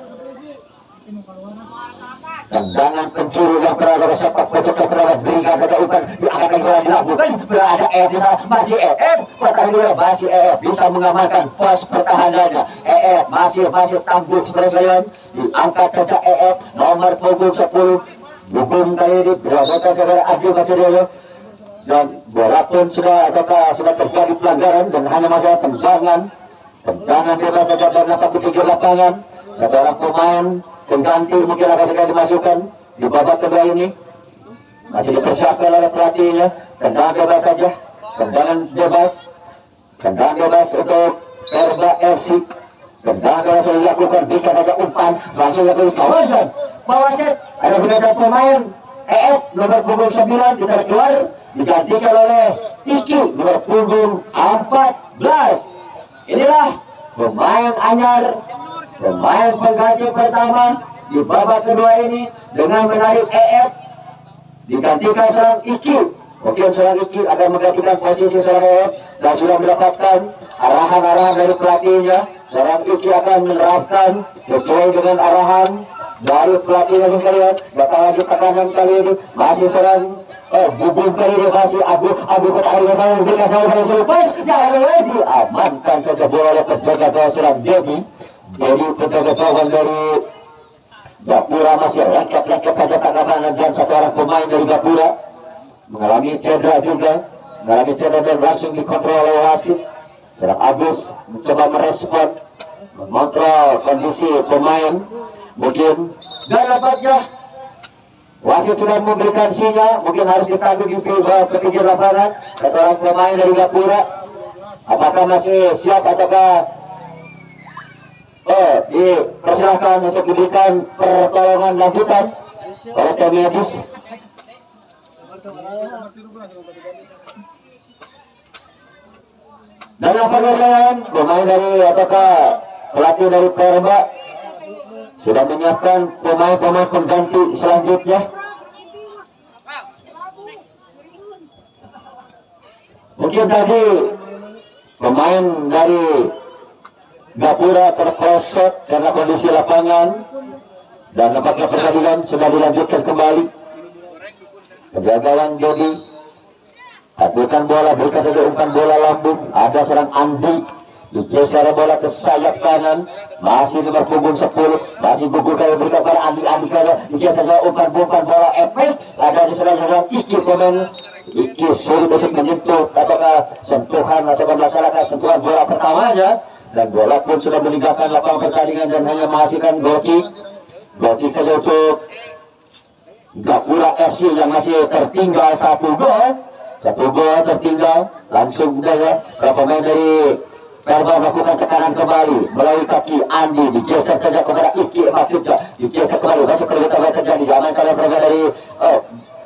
Speaker 1: Tendangan pencuri yang berada di sepak pojok yang berada berikan saja umpan akan dilakukan. Berada di sana, masih kotak dua, masih bisa mengamankan pos pertahanannya. Masih tangguh seperti kalian. Diangkat saja nomor punggung 10 hukum kali ini berada saudara Adi Material. Dan bola pun sudah terjadi pelanggaran dan hanya masalah tendangan bebas saja dan nampak di pinggir lapangan. Satu orang pemain pengganti mungkin akan segera dimasukkan di babak kedua ini. Masih dipersiapkan oleh pelatihnya. Tendangan bebas untuk Perba FC. Tendangan bebas sudah dilakukan, berikan saja umpan langsung dilakukan kawasan bawah set. Ada beberapa pemain nomor punggung 9 ditarik keluar, digantikan oleh Iki nomor punggung 14. Inilah pemain anyar, pemain pengganti pertama di babak kedua ini dengan menarik digantikan seorang Iki. Mungkin seorang Iki akan menggantikan posisi seorang dan sudah mendapatkan arahan dari pelatihnya. Seorang Iki akan menerapkan sesuai dengan arahan dari pelatihnya sekalian. Datang lagi tekanan kali ini masih seorang bubung kali ini masih Abu Kotari saya berikan saya pada terlepas jangan lagi amankan saja bola oleh penjaga gawang seorang Dedi penjaga gawang dari Gapura masih lengket saja tangkapan dan satu orang pemain dari Gapura mengalami cedera dan langsung dikontrol oleh wasit. Seorang Agus mencoba merespon mengontrol kondisi pemain mungkin dan nampaknya wasit sudah memberikan sinyal mungkin harus ditanduk di pinggir lapangan. Satu orang pemain dari Gapura apakah masih siap ataukah dipersilahkan untuk diberikan pertolongan lanjutan oleh tim medis. Dan apa kalian pemain dari ataukah pelatih dari Perba sudah menyiapkan pemain-pemain pengganti selanjutnya. Mungkin tadi pemain dari Gapura terpleset karena kondisi lapangan, dan nampaknya pertandingan sudah dilanjutkan kembali. Penjagawan Dodi atukan bola, berikan saja umpan bola lambung, ada serang Andi, digeser bola ke sayap kanan, masih nomor punggung 10, masih gugur kaya berikan pada Andi kaya digeser saja umpan bola efek, ada di serang Iki pemain Iki sulit untuk menyentuh ataukah sentuhan ataukah melaksanakan sentuhan bola pertamanya, dan bola pun sudah meninggalkan lapangan pertandingan dan hanya menghasilkan goal kick saja untuk Gapura FC yang masih tertinggal satu gol tertinggal. Langsung saja pemain dari Perba melakukan tekanan kembali melalui kaki Andi, digeser saja kepada Iki, maksudnya digeser kembali, masih terjadi diamankan oleh pemain dari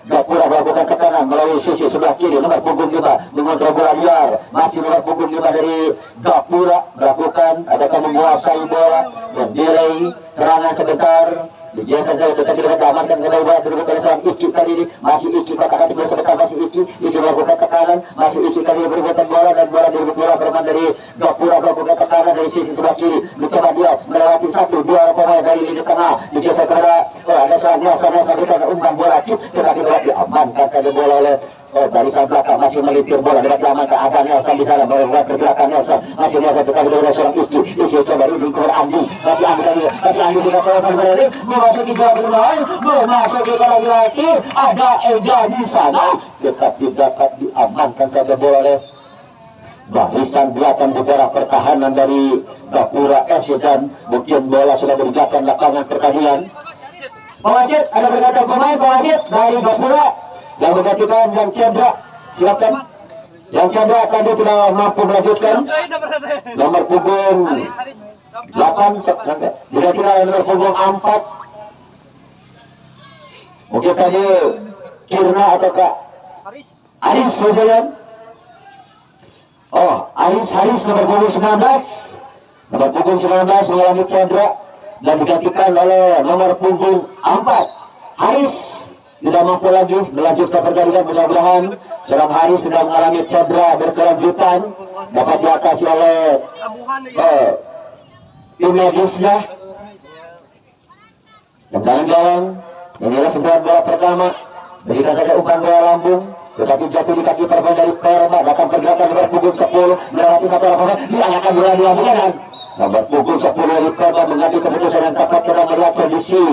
Speaker 1: Gapura melakukan tekanan melalui sisi sebelah kiri, nomor punggung 5 mengontrol bola liar, masih nomor punggung 5 dari Gapura melakukan adakah menguasai bola, mendelay serangan sebentar, digeser saja tetapi tidak diamankan kembali bola direbut oleh seorang Iki kali ini, masih Iki kata-kata bola sebentar, masih Iki melakukan tekanan, masih Iki kali ini berebutan bola dan bola direbut bola bermain dari Gapura melakukan tekanan dari sisi sebelah kiri, mencoba dia melewati dua pemain dari lini tengah, digeser kepada ada seorang Nasa berikan umpan bola chip, tetapi bola diamankan saja bola oleh barisan belakang, masih melintir bola dengan diamankan, ada Nelson di sana, bola terbelakang Nelson, masih Nelson tetapi dari seorang Iki coba runding kepada Andi, masih Andi tidak tahu kembali, memasuki gol bermain, memasuki lagi, ada Ega di sana, tetapi dapat diamankan saja bola oleh barisan belakang beberapa pertahanan dari Gapura FC, dan mungkin bola sudah meninggalkan lapangan pertandingan. Pewasit, ada berkata pemain pewasit dari Gapura yang menggantikan yang cedera, silakan. Yang cedera tadi tidak mampu melanjutkan, nomor punggung 8 digantikan nomor punggung 4. Mungkin tadi Kirna ataukah Aris saja. Haris nomor punggung 19 mengalami cedera dan digantikan oleh nomor punggung 4. Haris tidak mampu lagi melanjutkan pertandingan, mudah-mudahan seorang Haris tidak mengalami cedera berkelanjutan, dapat diatasi oleh tim medisnya. Tendangan gawang, inilah sentuhan bola pertama, berikan saja umpan bola lambung, tetapi jatuh di kaki pemain dari Perba, akan pergerakan nomor punggung 10 melewati satu lapangan, diarahkan bola di lapangan. Nomor punggung 10 dari Perba mengambil keputusan yang tepat karena melihat kondisi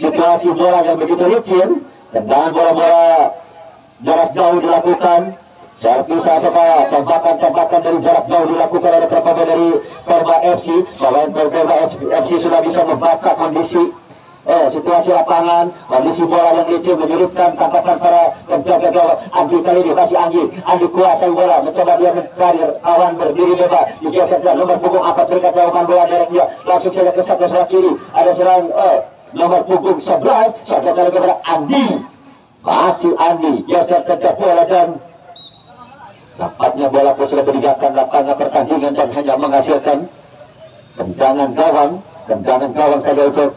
Speaker 1: situasi bola yang begitu licin. Tendangan bola-bola jarak jauh dilakukan, servis ataukah tembakan dari jarak jauh dilakukan oleh pemain dari Perba FC. Pemain Perba FC sudah bisa membaca kondisi situasi lapangan, kondisi bola yang licin, menyulitkan tangkapan para penjaga gawang. Andi kali ini masih Andi kuasai bola, mencoba dia mencari kawan berdiri bebas, digeser ke nomor punggung 4, berikan jawaban bola dari dia langsung saja ke sebelah kiri, ada serang nomor punggung 11 kali kepada Andi, masih Andi geser ke bola dan dapatnya bola pun sudah meninggalkan lapangan pertandingan dan hanya menghasilkan tendangan gawang saja untuk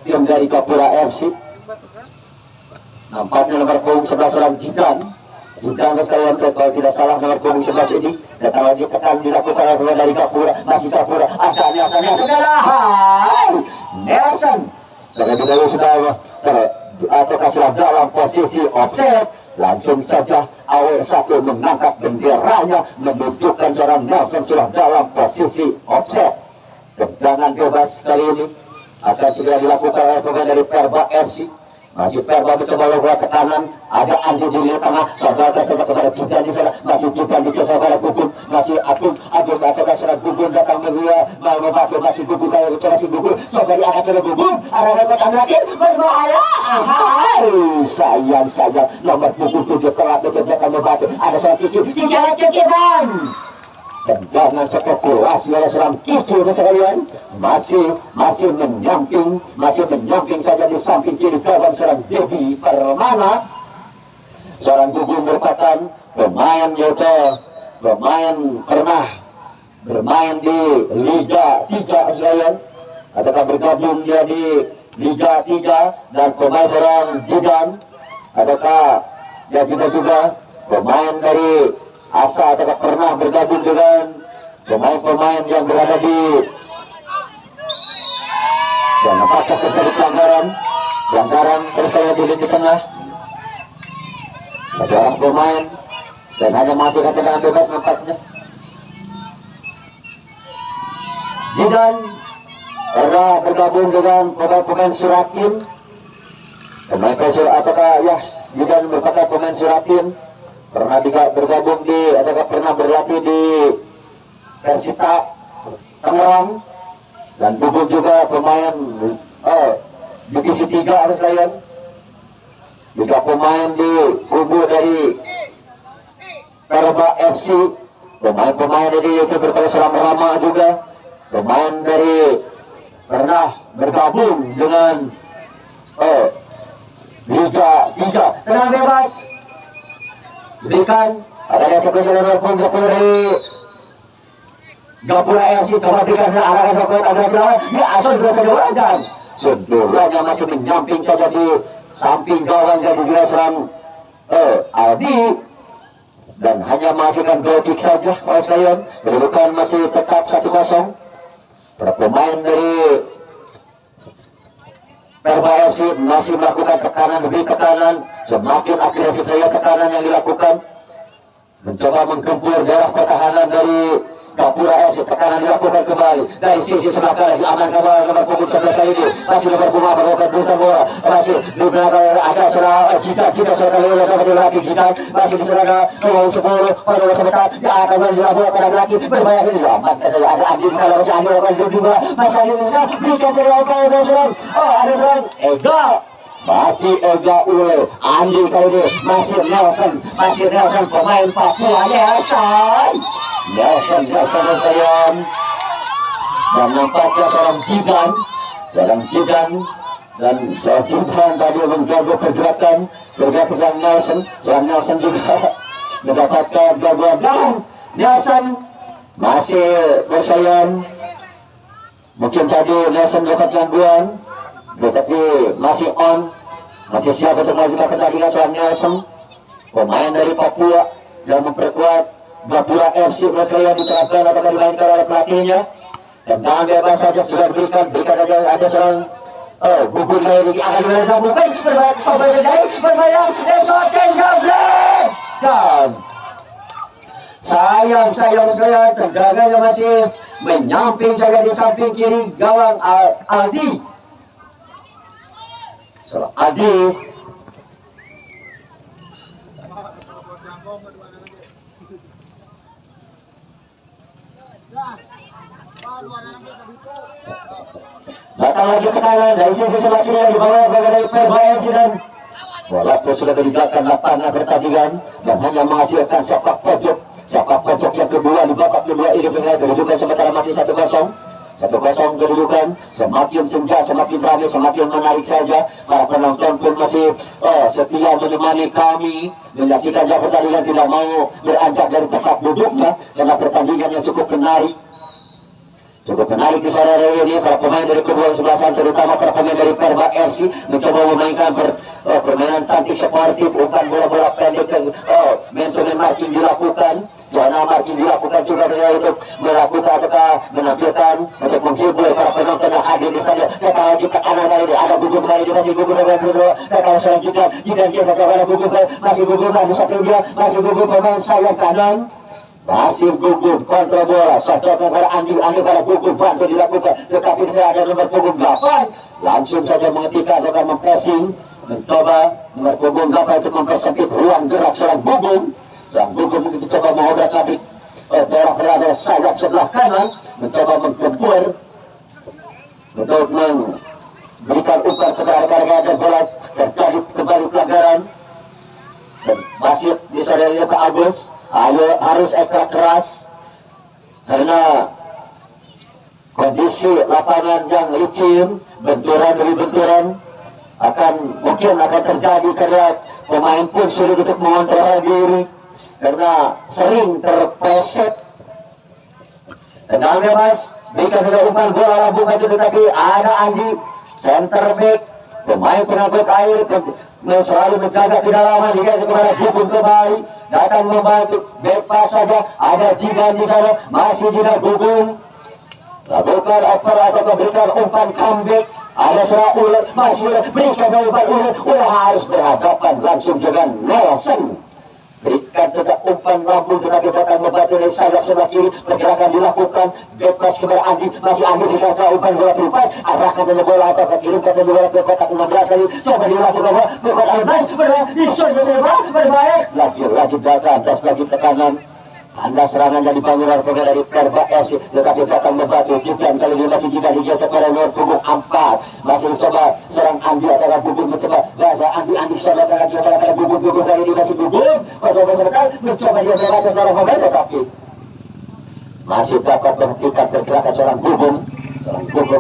Speaker 1: tim dari Gapura FC. Nampaknya nomor punggung 11 orang Jidan sekalian, kalau tidak salah nomor punggung 11 ini datang lagi tekan dilakukan oleh dari Gapura, masih Gapura, ada Nelson karena kita sudah ataukah sudah dalam posisi offset, langsung saja AW1 mengangkat benderanya menunjukkan seorang Nelson sudah dalam posisi offset. Tendangan bebas kali ini akan segera dilakukan oleh pemain dari Perba FC. Masih Perba mencoba melakukan tekanan, ada Andi di lini tengah, saudara saja kepada Judan di sana, masih Judan dikeser oleh Gugun, masih Agung ataukah sudah Gugun datang mau membantu, masih Gugun kayak bicara si Gugun, coba diangkat oleh Gugun, arah tekanan lagi, berbahaya, sayang nomor punggung 7 telah akan membantu, ada seorang Kiki dan tendangan spekulasi oleh seorang Kiki sekalian, masih menyamping saja di samping kiri kawan seorang Devi Permana. Seorang Gugun merupakan pemain pernah bermain di Liga 3 sekalian, ataukah bergabung dia di Liga 3 dan pemain seorang Jidan, ataukah dia juga pemain dari Asa, ataukah pernah bergabung dengan pemain-pemain yang berada di dan apakah terjadi pelanggaran terkait di lini tengah. Ada orang pemain dan hanya masih tendangan bebas nampaknya. Jidan pernah bergabung dengan pemain Suratin, pemain ataukah ya Jidan merupakan pemain Suratin, pernah bergabung di ataukah pernah berlatih di Persita Tangerang, dan Bubuk juga pemain divisi 3 harus layan, juga pemain di kubu dari Perba FC, pemain-pemain ini itu berperan Rama juga, pemain dari pernah bergabung dengan Liga 3. Tenang bebas berikan ada spesial pun dari Gapura FC, coba berikan arahkan sokot ada dia asal berasa dan sendiriannya masih menyamping saja di samping gawang dan juga serang Aldi, dan hanya menghasilkan goal kick saja oleh sekalian. Kedudukan masih tetap 1-0. Para pemain dari Perba FC masih melakukan tekanan demi tekanan, semakin agresif saja tekanan yang dilakukan, mencoba menggempur daerah pertahanan dari Gapura FC. Tekanan dilakukan kembali dari sisi sebelah kanan, diamankan nomor punggung 11 kali ini, masih nomor punggung melakukan bukan bola, masih di belakang ada serang jika sekali oleh nomor laki jika masih diserang nomor 10 nomor 11 dia akan bola ke laki berbahaya ini, amankan saja ada Andi di sana, masih Andi akan juga masih Andi berikan serang ada serang masih Ega Ule Andi kali ini, masih Nelson pemain Papua Nelson sekalian, dan nampaknya seorang Jidan dan seorang Jidan tadi menjaga pergerakan ke seorang Nelson juga mendapatkan gangguan, dan Nelson masih bersayang. Mungkin tadi Nelson dapat gangguan, tetapi masih masih siap untuk melakukan pertandingan. Seorang Nelson pemain dari Papua dan memperkuat Gapura FC yang diterapkan atau dimainkan oleh pelatihnya, dan tangan bebas saja sudah berikan saja ada seorang gugur lagi akan dilakukan berbahaya dan sayang saya tendangannya masih menyamping saja di samping kiri gawang Aldi. Adi datang lagi tekanan dari sisi sebelah kiri yang dibawa dari Perba FC, dan walaupun sudah meninggalkan lapangan pertandingan dan hanya menghasilkan sepak pojok yang kedua di babak kedua ini, dengan kedudukan sementara masih 1-0 kedudukan, semakin senja, semakin ramai, semakin menarik saja. Para penonton pun masih setia menemani kami menyaksikan pertandingan, tidak mau beranjak dari tempat duduknya karena pertandingan yang cukup menarik di sore hari ini. Para pemain dari kedua sebelasan, terutama para pemain dari Perba FC, mencoba memainkan permainan cantik seperti umpan bola-bola pendek, man-to-man marking dilakukan, zona marking dilakukan juga dengan untuk melakukan ataukah menampilkan untuk menghibur para penonton yang hadir di stadion. Kita lagi ke kanan kali ini, ada gugur kali ini, masih gugur dengan berdua. Kita selanjutnya Jidan dia saja pada gugur, masih gugur dan satu dia masih gugur pemain sayap kanan. Masih gugur kontra bola, satu kepada Andi pada gugur bantu dilakukan, tetapi saya ada nomor punggung 8 langsung saja menghentikan atau mempressing, mencoba nomor punggung 8 untuk mempersempit ruang gerak seorang gugur mencoba mengobrak-abrik daerah berada sayap sebelah kanan, mencoba menggempur untuk memberikan umpan kepada rekan-rekan, dan bola terjadi kembali pelanggaran, dan masih disadari Pak Agus. Ayo harus ekstra keras karena kondisi lapangan yang licin, benturan demi benturan mungkin akan terjadi karena pemain pun sulit untuk mengontrol diri karena sering terpleset. Tendangan bebas Berikan saja umpan bola lambung itu, tetapi ada Andi center back, pemain pengangkut air selalu menjaga kedalaman, dikasih kepada Bubun kembali datang membantu back pass saja. Ada Jidan di sana, masih Jidan Bubun lakukan oper atau berikan umpan comeback. Ada serang ulet, masih berikan saja umpan ulet harus berhadapan langsung dengan Nelson. Berikan sejak umpan lambung, tetapi datang membantu dari sayap sebelah kiri, pergerakan dilakukan, bebas kepada Andi, masih Andi dikasih umpan bola terlepas, arahkan saja bola atau kirimkan saja bola ke kotak 16 kali, coba dilakukan bola ke kotak 16, disur bersama berbalik, lagi datang, das lagi tekanan. Anda serangan yang dibangun oleh pemain dari Perba FC, tetapi datang membantu Jidan kali ini masih Jidan digeser pada luar punggung 4, masih mencoba serang Andi atau Bubun mencoba bahasa Andi sana lagi pada Bubun kali ini masih Bubun mencoba dia melewati seorang pemain, tetapi masih dapat menghentikan pergerakan seorang Bubun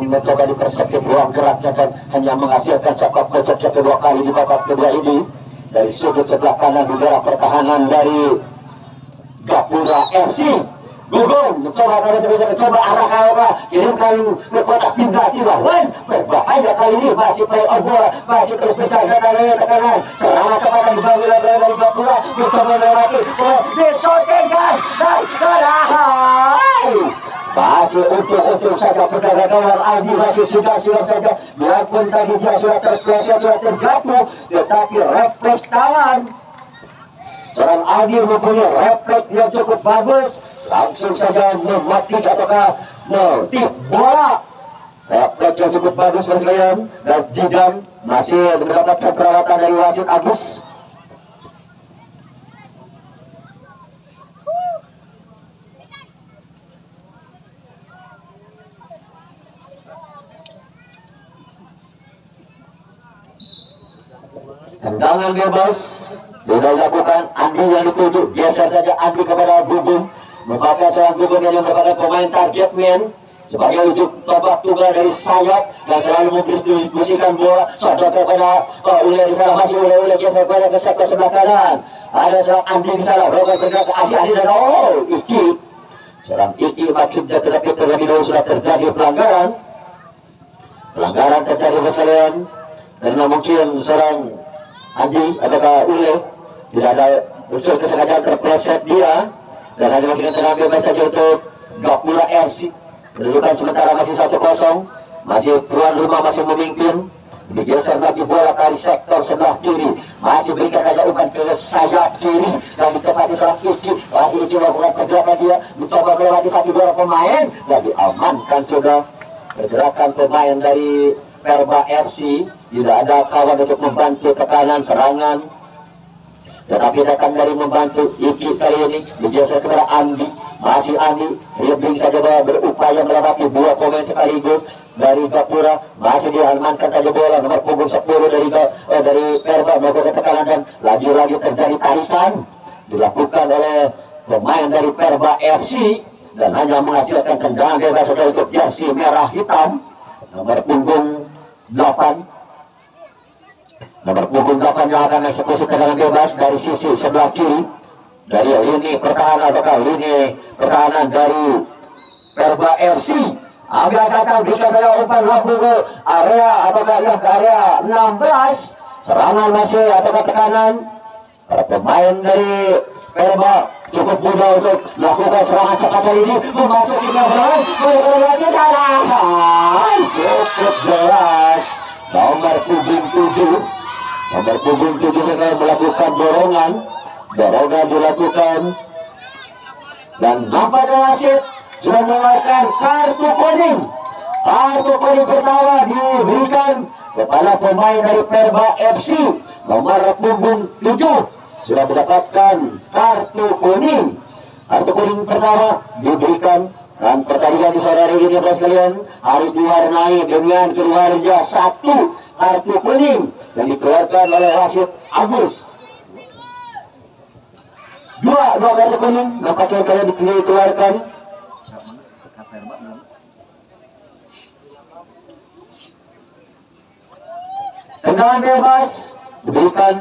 Speaker 1: mencoba dipersempit ruang geraknya dan hanya menghasilkan sepak pojoknya kedua kali di babak kedua ini dari sudut sebelah kanan di daerah pertahanan dari Gapura FC. Gugung mencoba mencoba arah kawah, kirimkan ke kotak pindah dilawan, berbahaya kali ini, masih play on bola, masih terus berjaga dari tekanan, serangan kepada dibangun dari Gapura, mencoba melewati disotingkan dan masih untuk saja penjaga gawang Aldi masih sudah saja, biarpun tadi dia sudah terpleset, sudah terjatuh, tetapi refleks tangan seorang Adi mempunyai refleks yang cukup bagus, langsung saja mematik ataukah mentik bola. Refleks yang cukup bagus sekalian, dan Jidan masih mendapatkan perawatan dari wasit Agus. Tendangan bebas sudah dilakukan. Andi yang dituju, geser saja Andi kepada Bubun, memakai seorang Bubun yang merupakan pemain target man sebagai ujuk tombak tunggal dari sayap dan selalu memdistribusikan bola sudah kepada Ule di sana, masih Ule geser kepada ke sektor sebelah kanan. Ada seorang Andi di sana, rokan bergerak ke Andi dan Iki seorang Iki maksudnya, tetapi terlebih dahulu sudah terjadi pelanggaran terjadi sekalian karena mungkin seorang Andi ataukah Ule tidak ada unsur kesengajaan, terpleset dia dan hanya masih terambil saja untuk Gapura FC. Kedudukan sementara masih 1-0, masih tuan rumah masih memimpin. Digeser lagi bola dari sektor sebelah kiri, masih berikan saja umpan ke sayap kiri dan ditepati seorang Iki, masih Iki melakukan pergerakan dia, mencoba melewati satu dua pemain dan diamankan sudah pergerakan pemain dari Perba FC. Tidak ada kawan untuk membantu tekanan serangan, tetapi datang dari membantu Iki kali ini digeser kepada Andi, masih Andi dribbling saja berupaya melewati dua pemain sekaligus dari Gapura, masih diamankan saja bola nomor punggung 10 dari Perba melakukan tekanan dan lagi-lagi terjadi tarikan dilakukan oleh pemain dari Perba FC dan hanya menghasilkan tendangan bebas saja untuk jersey merah hitam nomor punggung 8 yang akan eksekusi tendangan bebas dari sisi sebelah kiri dari lini pertahanan ataukah lini pertahanan dari Perba FC. Ambil kata berikan saja umpan lambung ke area ataukah ke area 16, serangan masih ataukah tekanan. Para pemain dari Perba cukup mudah untuk melakukan serangan cepat kali ini, memasuki gawang, cukup jelas nomor punggung 7 dengan melakukan dorongan dilakukan dan nampaknya wasit sudah mengeluarkan kartu kuning pertama diberikan kepada pemain dari Perba FC nomor punggung 7 sudah mendapatkan kartu kuning pertama diberikan. Dan pertandingan di sore hari ini sekalian harus diwarnai dengan keluarnya satu kartu kuning yang dikeluarkan oleh wasit Agus. Dua kartu kuning nampaknya kalian dikeluarkan. Tendangan bebas diberikan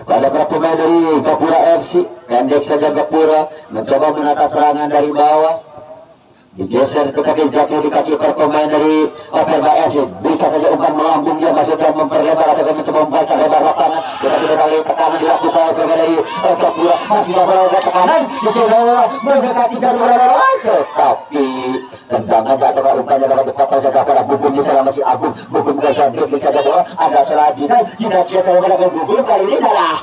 Speaker 1: kepada para pemain dari Gapura FC. Pendek saja Gapura mencoba menata serangan dari bawah. digeser ke kaki jatuh di kaki per pemain dari Perba FC. Berikan saja umpan melambung, dia maksudnya memperlebar atau mencoba membuatkan lebar lapangan, tetapi kembali tekanan dilakukan oleh pemain dari Gapura. Masih masalah tekanan, digeser mendekati jalur bola, tetapi tendangan atau umpannya dapat dipotong saja pada Bubun. Di sana masih Agung, Bubun gagal dribbling saja bola, ada salah Jidan biasa menggunakan Bubun, kali ini adalah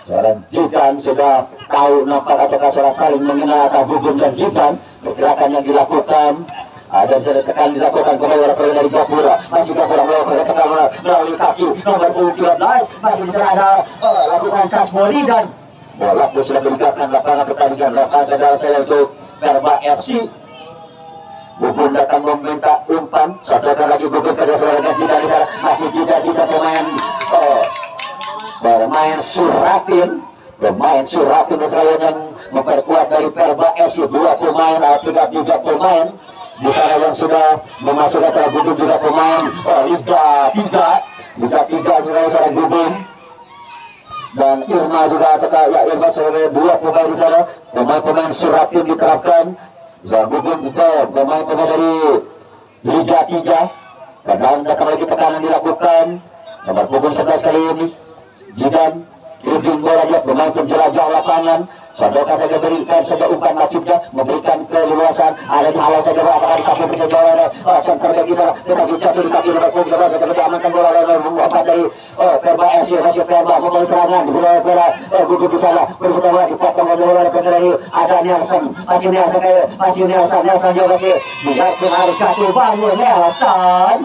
Speaker 1: seorang Jidan. Sudah tahu nampak ataukah seorang saling mengenal atau Bubun dan Jidan. Pergerakan yang dilakukan ada tekan dilakukan kembali oleh pemain dari Gapura. Masih Gapura melakukan tekanan melalui kaki nomor 13, masih bisa ada lakukan Casmoli dan bola pun sudah meninggalkan lapangan pertandingan. Lapangan kendala saya untuk Perba FC. Bubun datang meminta umpan, satukan lagi Bubun kerja sebagai Jidan di sana. Masih Jidan pemain bermain Suratin Israel yang memperkuat dari Perba FC. 2 pemain, 3 pemain di sana yang sudah memasukkan antara Bubun juga pemain Liga 3 juga seorang Bubun dan Irma juga ataukah ya Irma sebagai 2 pemain di sana. Pemain Suratin diterapkan dan Bubun juga pemain dari Liga 3. Kadang datang lagi tekanan dilakukan nomor Bubun 11 kali ini Jidan dribbling bola, dia bermain penjelajah lapangan. Sadoka saja berikan saja umpan Macibja, memberikan keleluasan, ada di halau saja bola, apakah disambung bisa bola oleh center back di sana, tetapi jatuh di kaki nomor 11, tetapi diamankan bola oleh umpan dari Perba FC. Masih Perba memulai serangan, bola gugur di sana, berputar bola dipotong oleh bola dari ada Nelson, masih Nelson juga masih biarpun harus jatuh bangun Nelson,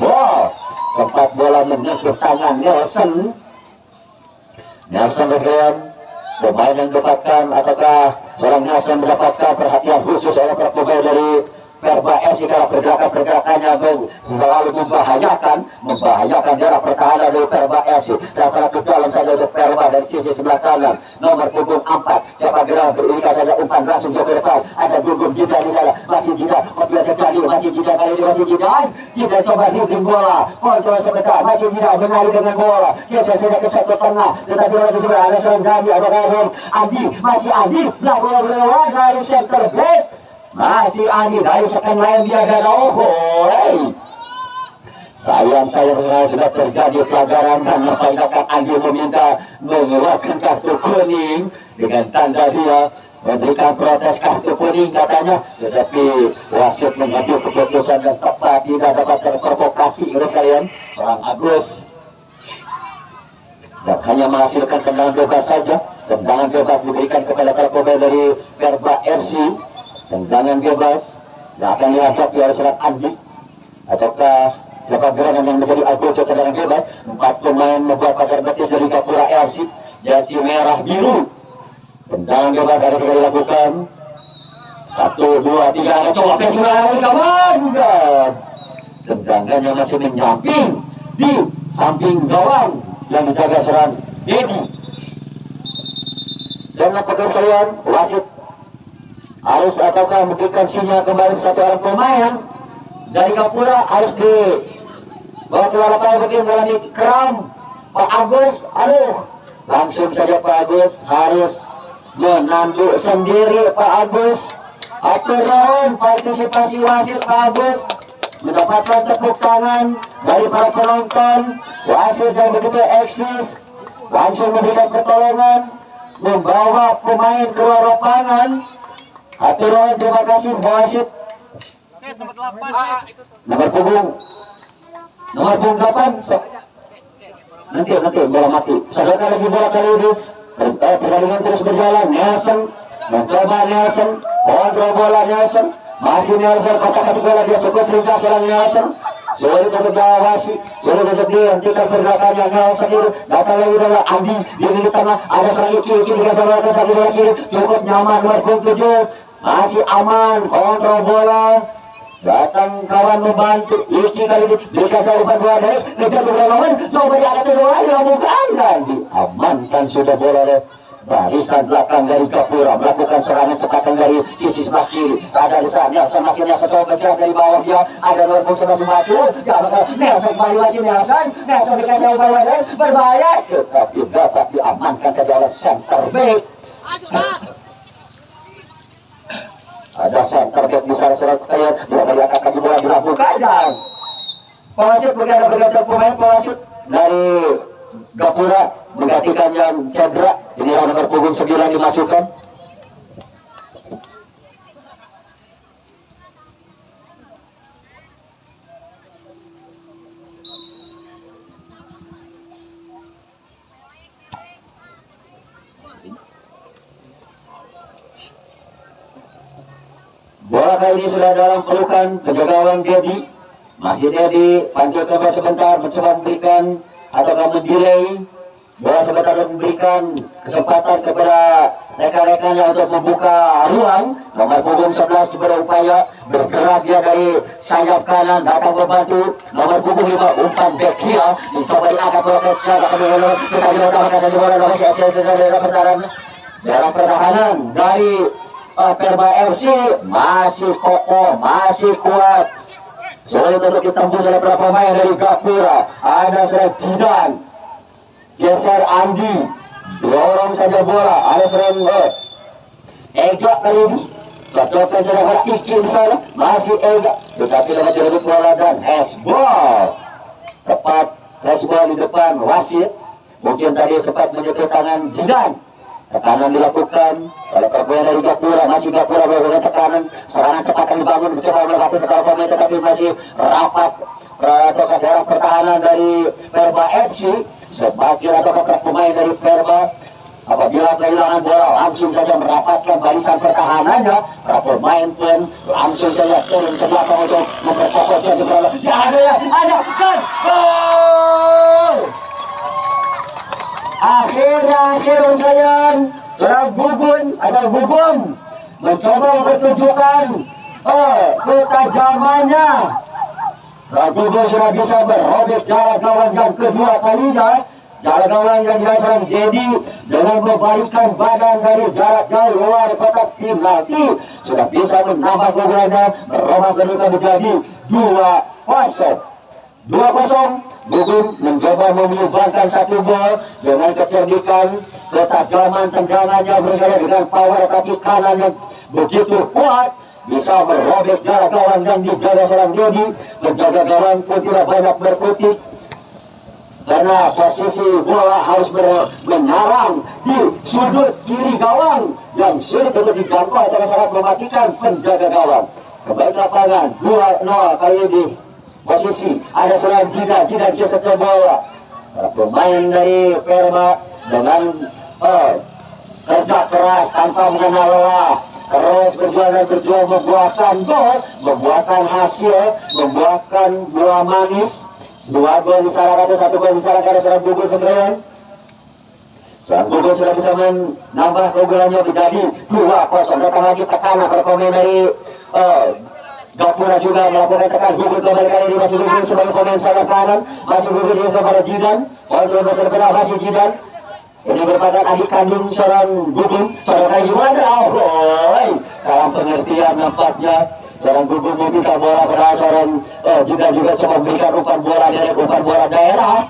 Speaker 1: ball sempat bola menyentuh tangan Nelson bagian pemain yang mendapatkan ataukah seorang Nelson mendapatkan perhatian khusus oleh para pemain dari Perba FC karena pergerakannya selalu membahayakan jarak pertahanan dari Perba FC. Dan pada ke dalam saja untuk Perba dari sisi sebelah kanan nomor punggung 4 siapa gerak berikan saja umpan langsung ke depan, ada Bubun Jidan di sana, masih Jidan kopian terjadi, masih Jidan kali ini, masih Jidan coba dribbling bola, kontrol sebentar, masih Jidan menarik dengan bola, geser saja ke sektor tengah, tetapi lagi sebelah ada seorang Dami, ada Adi, masih Adi melakukan bola dari center back. Masih Adi dari sekian lain dia ada sayang sudah terjadi pelanggaran dan memperlihatkan Adi meminta mengeluarkan kartu kuning dengan tanda dia memberikan protes kartu kuning katanya, tetapi wasit mengambil keputusan yang tepat, tidak dapat terprovokasi oleh sekalian seorang Agus dan hanya menghasilkan tendangan bebas saja. Tendangan bebas diberikan kepada para pemain dari Perba FC. Tendangan bebas yang akan dihadapi oleh seorang Andi ataukah siapa gerangan yang menjadi algojo tendangan bebas. 4 pemain membuat pagar betis dari Gapura FC, jersey merah biru. Tendangan bebas ada sekali dilakukan. 1, 2, 3 ada coba pesulah kawan. Tendangannya masih menyamping di samping gawang yang dijaga seorang Dedi. Dan apakah kalian wasit harus ataukah memberikan sinyal kembali satu orang pemain dari Gapura harus bawa keluar lapangan bagi mengalami kram. Pak Agus, langsung saja Pak Agus harus menanduk sendiri. Pak Agus aturan partisipasi wasit. Pak Agus mendapatkan tepuk tangan dari para penonton. Wasit yang begitu eksis langsung memberikan pertolongan membawa pemain keluar lapangan. Aturan, terima kasih wasit. Nomor punggung 8. Nanti bola mati. Sedangkan lagi bola kali ini pertandingan terus berjalan. Nelson mencoba, kontrol bola Nelson, masih Nelson kotak-katik bola, dia cukup lincah seorang Nelson. Sulit untuk diawasi, sulit untuk dihentikan pergerakannya Nelson itu. Datang lagi bola Andi di lini tengah, ada seorang Iki dikasih bola ke samping bola kiri, cukup nyaman nomor punggung 7. Masih aman, kontrol bola. Datang kawan membantu. Iki kali ini berikan umpan bola dari kejar beberapa lawan. Coba diangkat bola bukan dan diamankan sudah bola oleh barisan belakang dari Gapura. Melakukan serangan cepatan dari sisi sebelah kiri. Ada di sana Nelson, masih Nelson coba bergerak dari bawah dia. Ada nomor 11 Nelson kembali, masih Nelson dikasih umpan bola berbahaya, tetapi dapat diamankan saja oleh center back. ada center back di sana kayak dia melihat lagi bola dilakukan dan pewasit berganti pemain pewasit dari Gapura menggantikan yang cedera. Ini nomor punggung 9 dimasukkan. Bola kali ini sudah dalam pelukan penjaga gawang Dedi. Masih Dedi, panggil ke bawah sebentar, mencoba memberikan ataukah mendelay. Bola sebentar memberikan kesempatan kepada rekan-rekannya untuk membuka ruang. Nomor punggung 11 berupaya bergerak dia dari sayap kanan datang membantu. Nomor punggung 5 umpan Bekia mencoba diangkat bola ke sayap kanan. Kita dilakukan dari bola dalam pertahanan dari Perba FC masih kokoh, masih kuat. Sulit untuk ditembus oleh para pemain dari Gapura. Ada serang Jidan, geser Andi, dorong saja bola. Ada serang Ega kali ini. Cocokkan saja bola Ikin sana, masih Ega. Tetapi dapat direbut bola dan Hesbol. Tepat Hesbol di depan wasit. Mungkin tadi sempat menyentuh tangan Jidan. Tekanan dilakukan oleh perempuan dari Gapura. Masih Gapura melakukan tekanan, serangan cepat yang dibangun, mencoba melewati setelah pemain tetapi masih rapat atau dalam pertahanan dari Perba FC. Sebagian atau pemain dari Perba apabila kehilangan bola langsung saja merapatkan barisan pertahanannya. Para pemain pun langsung saja turun ke belakang untuk memperkokoh jadi bola. Ada kan gol! Akhir sayang seorang Gugun atau Gugum mencoba bertunjukkan ketajamannya. Gugun sudah bisa merobek jarak gawang yang kedua kalinya. Jarak gawang yang dirasakan Dedi dengan membalikkan badan dari jarak jauh luar kotak penalti sudah bisa menambah keunggulannya, merubah kedudukan menjadi 2-0. Gugun mencoba menyumbangkan satu gol dengan kecerdikan, ketajaman tendangannya bersama dengan power kaki kanan yang begitu kuat, bisa merobek jarak gawang yang dijaga seorang Dedi. Menjaga gawang pun tidak banyak berkutik karena posisi bola harus menyerang di sudut kiri gawang yang sulit untuk dijangkau dan sangat mematikan penjaga gawang. Kembali ke lapangan 2-0 kali ini. Posisi ada seorang Jidan geser ke bola. Pemain dari Perba dengan kerja keras tanpa mengenal lelah, terus berjuang membuahkan gol, membuahkan hasil, membuahkan buah manis. 2 gol disalahkan, 1 gol disalahkan seorang Gugun Keserayan. Seorang Gugun sudah bisa menambah keunggulannya menjadi 2-0. Datang lagi tekanan para pemain dari Gapura juga melakukan tekan. Gugun kembali kali ini masih Gugun sebagai pemain sayap kanan, masih Gugun dia kepada Jidan. Kontrol besar benar masih Jidan. Ini merupakan adik kandung seorang Gugun. Seorang kali gimana? Salam pengertian nampaknya. Seorang Gugun meminta bola pada seorang Jidan juga coba memberikan umpan bola daerah.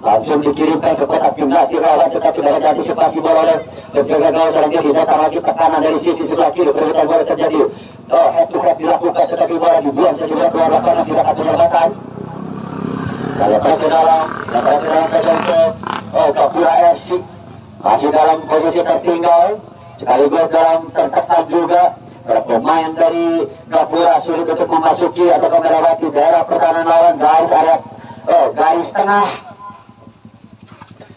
Speaker 1: Langsung dikirimkan ke kotak penalti lawan, tetapi dapat antisipasi bola oleh penjaga gawang seorang Dedi. Datang lagi tekanan dari sisi sebelah kiri, perebutan bola terjadi. Head to head dilakukan, tetapi bola dibuang saja keluar lapangan, tidak ada penyerbuan. Kalau ke dalam saja untuk Gapura FC masih dalam posisi tertinggal, sekaligus dalam tertekan juga. Para pemain dari Gapura sulit untuk memasuki atau melewati daerah pertahanan lawan garis area garis tengah.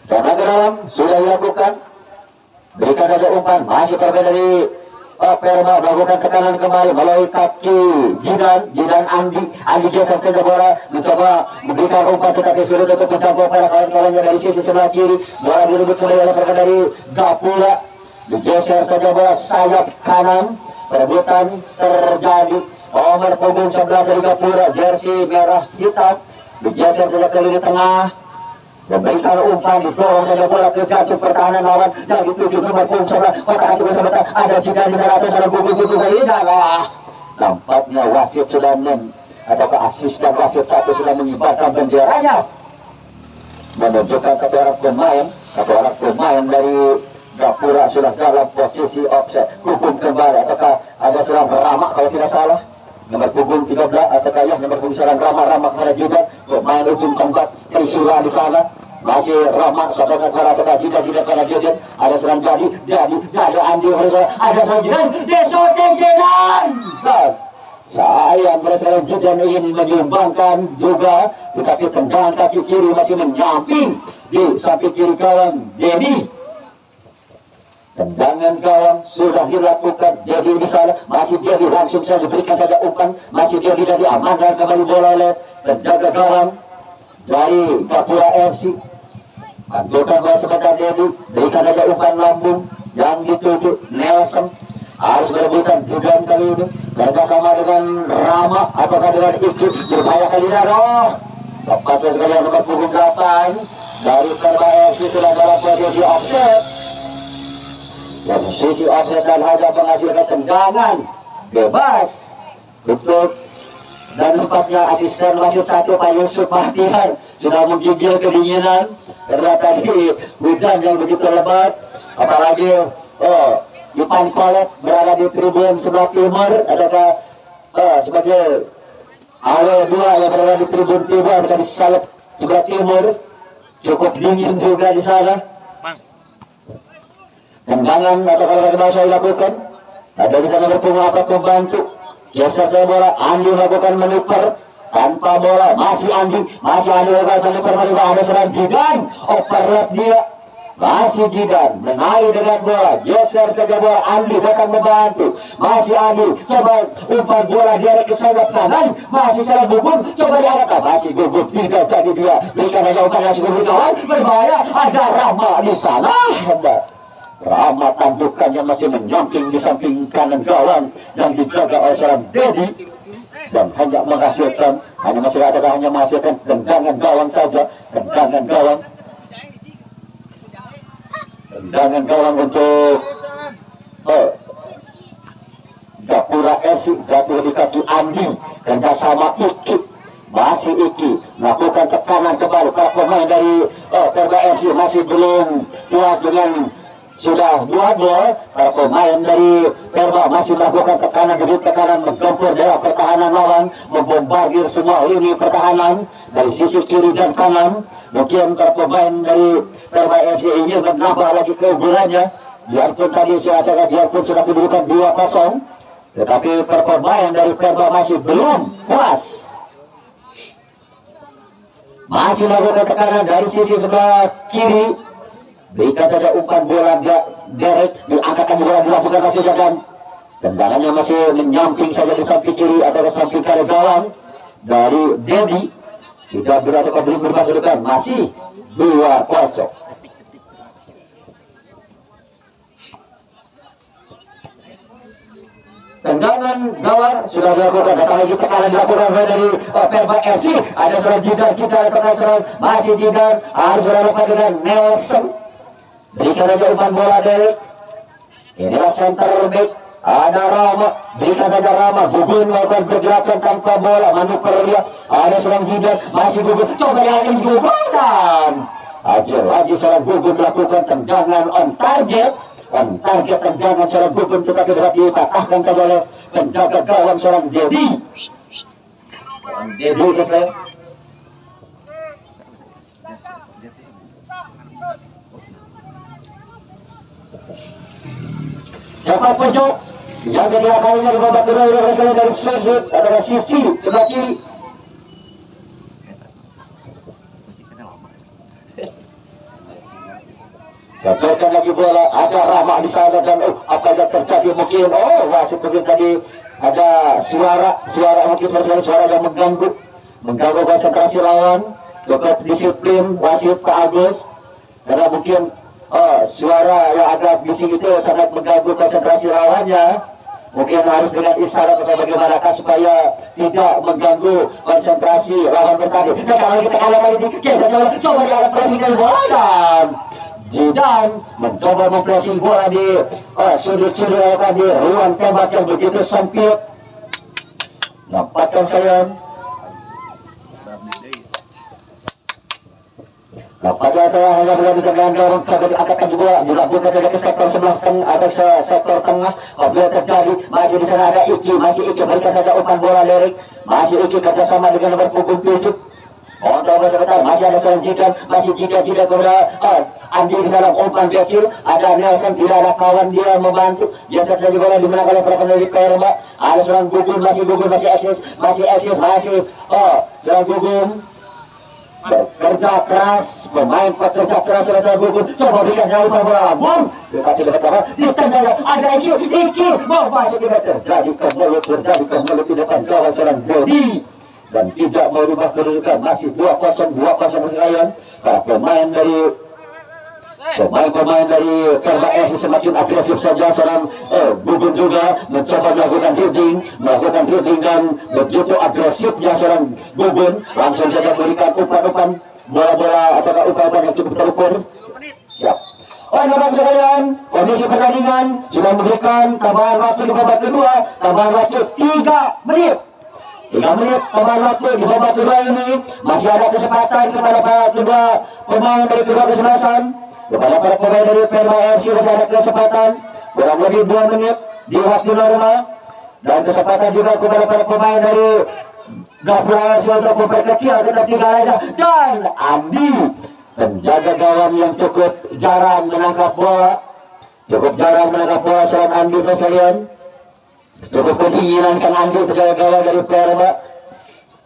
Speaker 1: Karena ke dalam sudah dilakukan, berikan saja umpan, masih terbeda dari Perba melakukan tekanan kembali melalui kaki Jidan Andi geser saja bola, mencoba memberikan umpan tetapi sulit untuk menjangkau para kawan-kawannya dari sisi sebelah kiri. Bola direbut kembali oleh pergerakan dari Gapura, digeser saja bola sayap kanan, perebutan terjadi. Nomor punggung 11 dari Gapura, jersey merah hitam, digeser saja ke lini tengah, memberikan umpan, didorong saja bola ke jantung pertahanan lawan yang dituju nomor punggung 11 kotak hati bersama. Ada Jidan di sana atau sana Gugun kali ini adalah nampaknya wasit sudah atau asisten wasit satu sudah mengibarkan benderanya, menunjukkan satu orang pemain dari Gapura sudah dalam posisi offset. Hubung kembali ataukah ada serang Rama kalau tidak salah. Nomor punggung 13 ataukah ya nomor punggung serang Rama kepada Jidan. Pemain ujung tombak Trisula di sana. Masih Rama saudara kepada ataukah Jidan kepada Jidan. Ada serang Jadi ada Andi ada serang Jidan. Desoting Jidan. Saya merasakan Jidan ingin menyumbangkan juga, tetapi tendangan kaki kiri masih menyamping di samping kiri kawan Dedi. Tendangan gawang sudah dilakukan, Dedi di sana, masih Dedi langsung saja diberikan saja umpan, masih Dedi dari amankan kembali bola oleh penjaga gawang dari Gapura FC. Antukan bola sebentar Dedi, berikan saja umpan lambung yang dituju Nelson. Harus berebutan juga kali ini kerjasama dengan Rama ataukah dengan Iki, berbahaya kali ini. Tepatnya sekali nomor punggung 8 dari Perba FC sudah dalam posisi offset. Posisi offset dan hanya menghasilkan tendangan bebas untuk, dan tempatnya asisten wasit 1 Pak Yusuf Bahtiar sudah menggigil kedinginan karena tadi hujan yang begitu lebat, apalagi Yupan Kolek berada di tribun sebelah timur, adakah sebagai AW2 yang berada di tribun timur, adakah di sayap sebelah timur, cukup dingin juga di sana. Tendangan atau kalau bahasa dilakukan, ada di sana berpunggung apa membantu, geser saya bola, Andi melakukan manuver tanpa bola, masih Andi melakukan manuver, ada serang Jidan, overlap dia. Masih Jidan menaik dengan bola, geser saja bola, Andi datang membantu, masih Andi coba umpan bola dia ke sayap kanan, masih salah Gugun, coba diarahkan, masih Gugun tidak jadi dia, berikan aja umpan langsung ke kawan, berbahaya, ada Rama di sana. Rama tandukannya masih menyamping di samping kanan gawang yang dijaga oleh seorang Dedi, dan hanya menghasilkan tendangan gawang saja, tendangan gawang untuk Gapura FC. Gapura di kaki Andi kerjasama Iki, masih Iki melakukan tekanan kembali para pemain dari Perba FC masih belum puas dengan sudah 2 gol. Para pemain dari Perba masih melakukan tekanan demi tekanan, menggempur dalam pertahanan lawan, membombardir semua lini pertahanan dari sisi kiri dan kanan. Mungkin para pemain dari Perba FC ini menambah lagi keunggulannya, biarpun tadi saya katakan biarpun sudah kedudukan 2-0, tetapi para pemain dari Perba masih belum puas, masih melakukan tekanan dari sisi sebelah kiri. Berikan saja umpan bola direct, diangkatkan bola dilakukan kaki dan tendangannya masih menyamping saja di samping kiri atau ke samping kanan gawang dari Dedi. Tidak berada belum berubah kedudukan, masih 2-0. Tendangan gawang sudah dilakukan, datang lagi tekanan dilakukan dari Perba FC. Ada serang Jidan, kita tekanan serang masih Jidan, harus berhadapan dengan Nelson. Berikan saja umpan bola dari inilah center back, ada Rama, berikan saja Rama, Gugun melakukan pergerakan tanpa bola, manuver dia, ada serang Jidan, masih Gugun, coba yang Gugun, dan lagi serang Gugun melakukan tendangan on target tendangan serang Gugun, tetapi dapat dipatahkan saja oleh penjaga gawang serang Dedi. Dedi saya. Cepat pojok yang kedua kalinya di babak kedua dari sudut adalah sisi sebelah kiri. Sampaikan lagi bola, ada Rama di sana dan apa yang terjadi mungkin wasit mungkin tadi ada suara mungkin suara yang mengganggu konsentrasi lawan, cukup disiplin wasit Pak Agus karena mungkin suara yang agak bising itu sangat mengganggu konsentrasi lawannya. Mungkin harus dengan isyarat atau bagaimanakah supaya tidak mengganggu konsentrasi lawan bertanding. Nah kalau kita kalah kali ini, coba diarah pressing bola dan Jidan mencoba mempressing bola di sudut-sudut tadi, ruang tembak yang begitu sempit. Dapatkan kalian. Pada hanya berada dengan dorong coba diangkatkan juga dilakukan saja ke sektor sebelah tengah atau sektor tengah. Apabila terjadi masih di sana ada masih Iki berikan saja umpan bola lirik, masih Iki kerjasama dengan nomor punggung 7. Untuk sebentar masih ada seorang masih jika kepada Andi di sana umpan kecil, ada Nelson, tidak ada kawan dia membantu. Biasa saja bola dimenangkan oleh para pemilik Perba. Ada seorang Gugun masih eksis seorang Gugun bekerja keras, pemain pekerja keras rasa Gugun coba berikan saya umpan bola, tetapi di tengah ada Iki mau masuk terjadi kemulut di depan kawan seorang Dodi dan tidak mau merubah kedudukan, masih 2-0 Ryan. Para pemain dari Perba semakin agresif saja. Seorang Gugun juga mencoba melakukan dribbling dan begitu agresifnya seorang Gugun langsung saja berikan umpan bola-bola atau umpan yang cukup terukur. Siap. Teman-teman sekalian, kondisi pertandingan sudah memberikan tambahan waktu di babak kedua, tambahan waktu 3 menit. 3 menit tambahan waktu di babak kedua ini. Masih ada kesempatan kepada para kedua pemain dari kedua kesebelasan, kepada para pemain dari Perba FC masih ada kesempatan kurang lebih 2 menit di waktu normal, dan kesempatan juga kepada para pemain dari Gapura FC untuk memperkecil ketinggalannya. Dan Andi, penjaga gawang yang cukup jarang menangkap bola, seorang Andi sekalian. Cukup ketinggian Andi penjaga gawang dari Perba,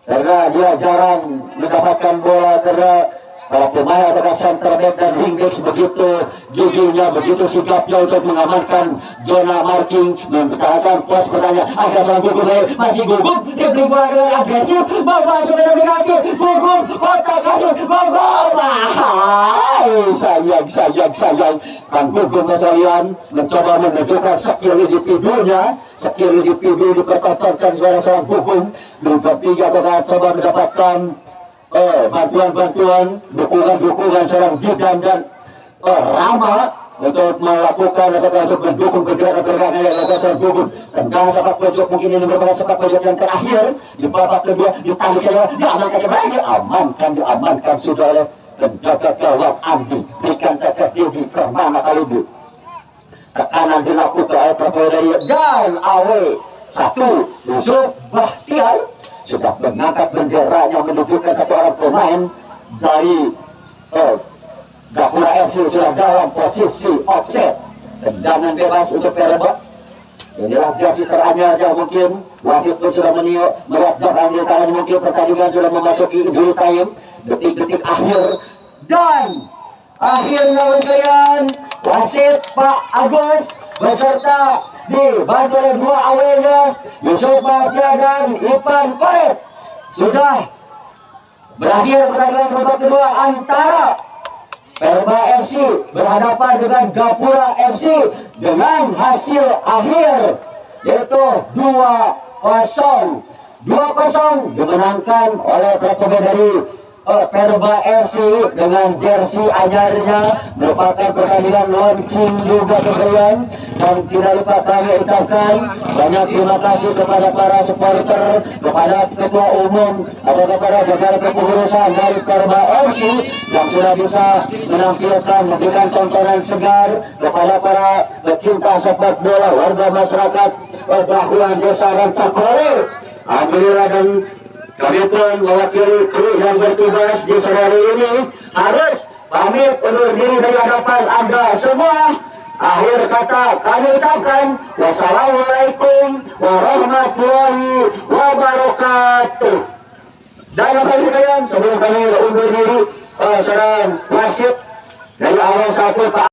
Speaker 1: karena dia jarang mendapatkan bola, karena para pemain atau center back dan wingback begitu giginya, begitu sigapnya untuk mengamankan zona marking, mempertahankan pos pertanyaan. Ada seorang Gugun masih Gugun, dribbling bola dengan agresif, mau masuk ke dalam kaki, Gugun kotak kaki, Gugun. Sayang Kang Gugun sekalian mencoba menunjukkan skill individu dipertontonkan seorang Gugun. Nomor 3 akan coba mendapatkan bantuan, dukungan seorang Jidan dan Rama untuk melakukan atau untuk mendukung pergerakan yang dilakukan seorang Gugun. Tendangan sepak pojok, mungkin ini merupakan sepak pojok yang terakhir di babak kedua, ditanduk saja, diamankan sudah oleh penjaga gawang Andi. Berikan cacat Yogi Permana Kalubu. Tekanan dilakukan oleh pemain dari dan awe 1 Yusuf Bahtiar sudah mengangkat benderanya menunjukkan satu orang pemain dari Gapura FC sudah dalam posisi offset. Tendangan bebas untuk Perba. Inilah jasi teranyarnya, mungkin wasit pun sudah melihat di tangan, mungkin pertandingan sudah memasuki injury time, detik-detik akhir, dan akhirnya sekalian wasit Pak Agus beserta dibantu oleh 2 awalnya Yusuf Bahtiar dan Ipan Koret sudah berakhir pertandingan babak kedua antara Perba FC berhadapan dengan Gapura FC dengan hasil akhir yaitu 2-0 dimenangkan oleh pemain dari Perba FC dengan jersey anyarnya, merupakan pertandingan launching juga kalian. Dan tidak lupa kami ucapkan banyak terima kasih kepada para supporter, kepada ketua umum atau kepada jajaran kepengurusan dari Perba FC yang sudah bisa menampilkan, memberikan tontonan segar kepada para pecinta sepak bola, warga masyarakat Bahuan Desa Rancakore. Alhamdulillah, dan kami pun mewakili kru yang bertugas di sore hari ini harus pamit undur diri dari hadapan Anda semua. Akhir kata kami ucapkan wassalamualaikum warahmatullahi wabarakatuh. Dan Bapak Ibu sekalian, sebelum kami undur diri, seorang wasit dari awal 1 Pak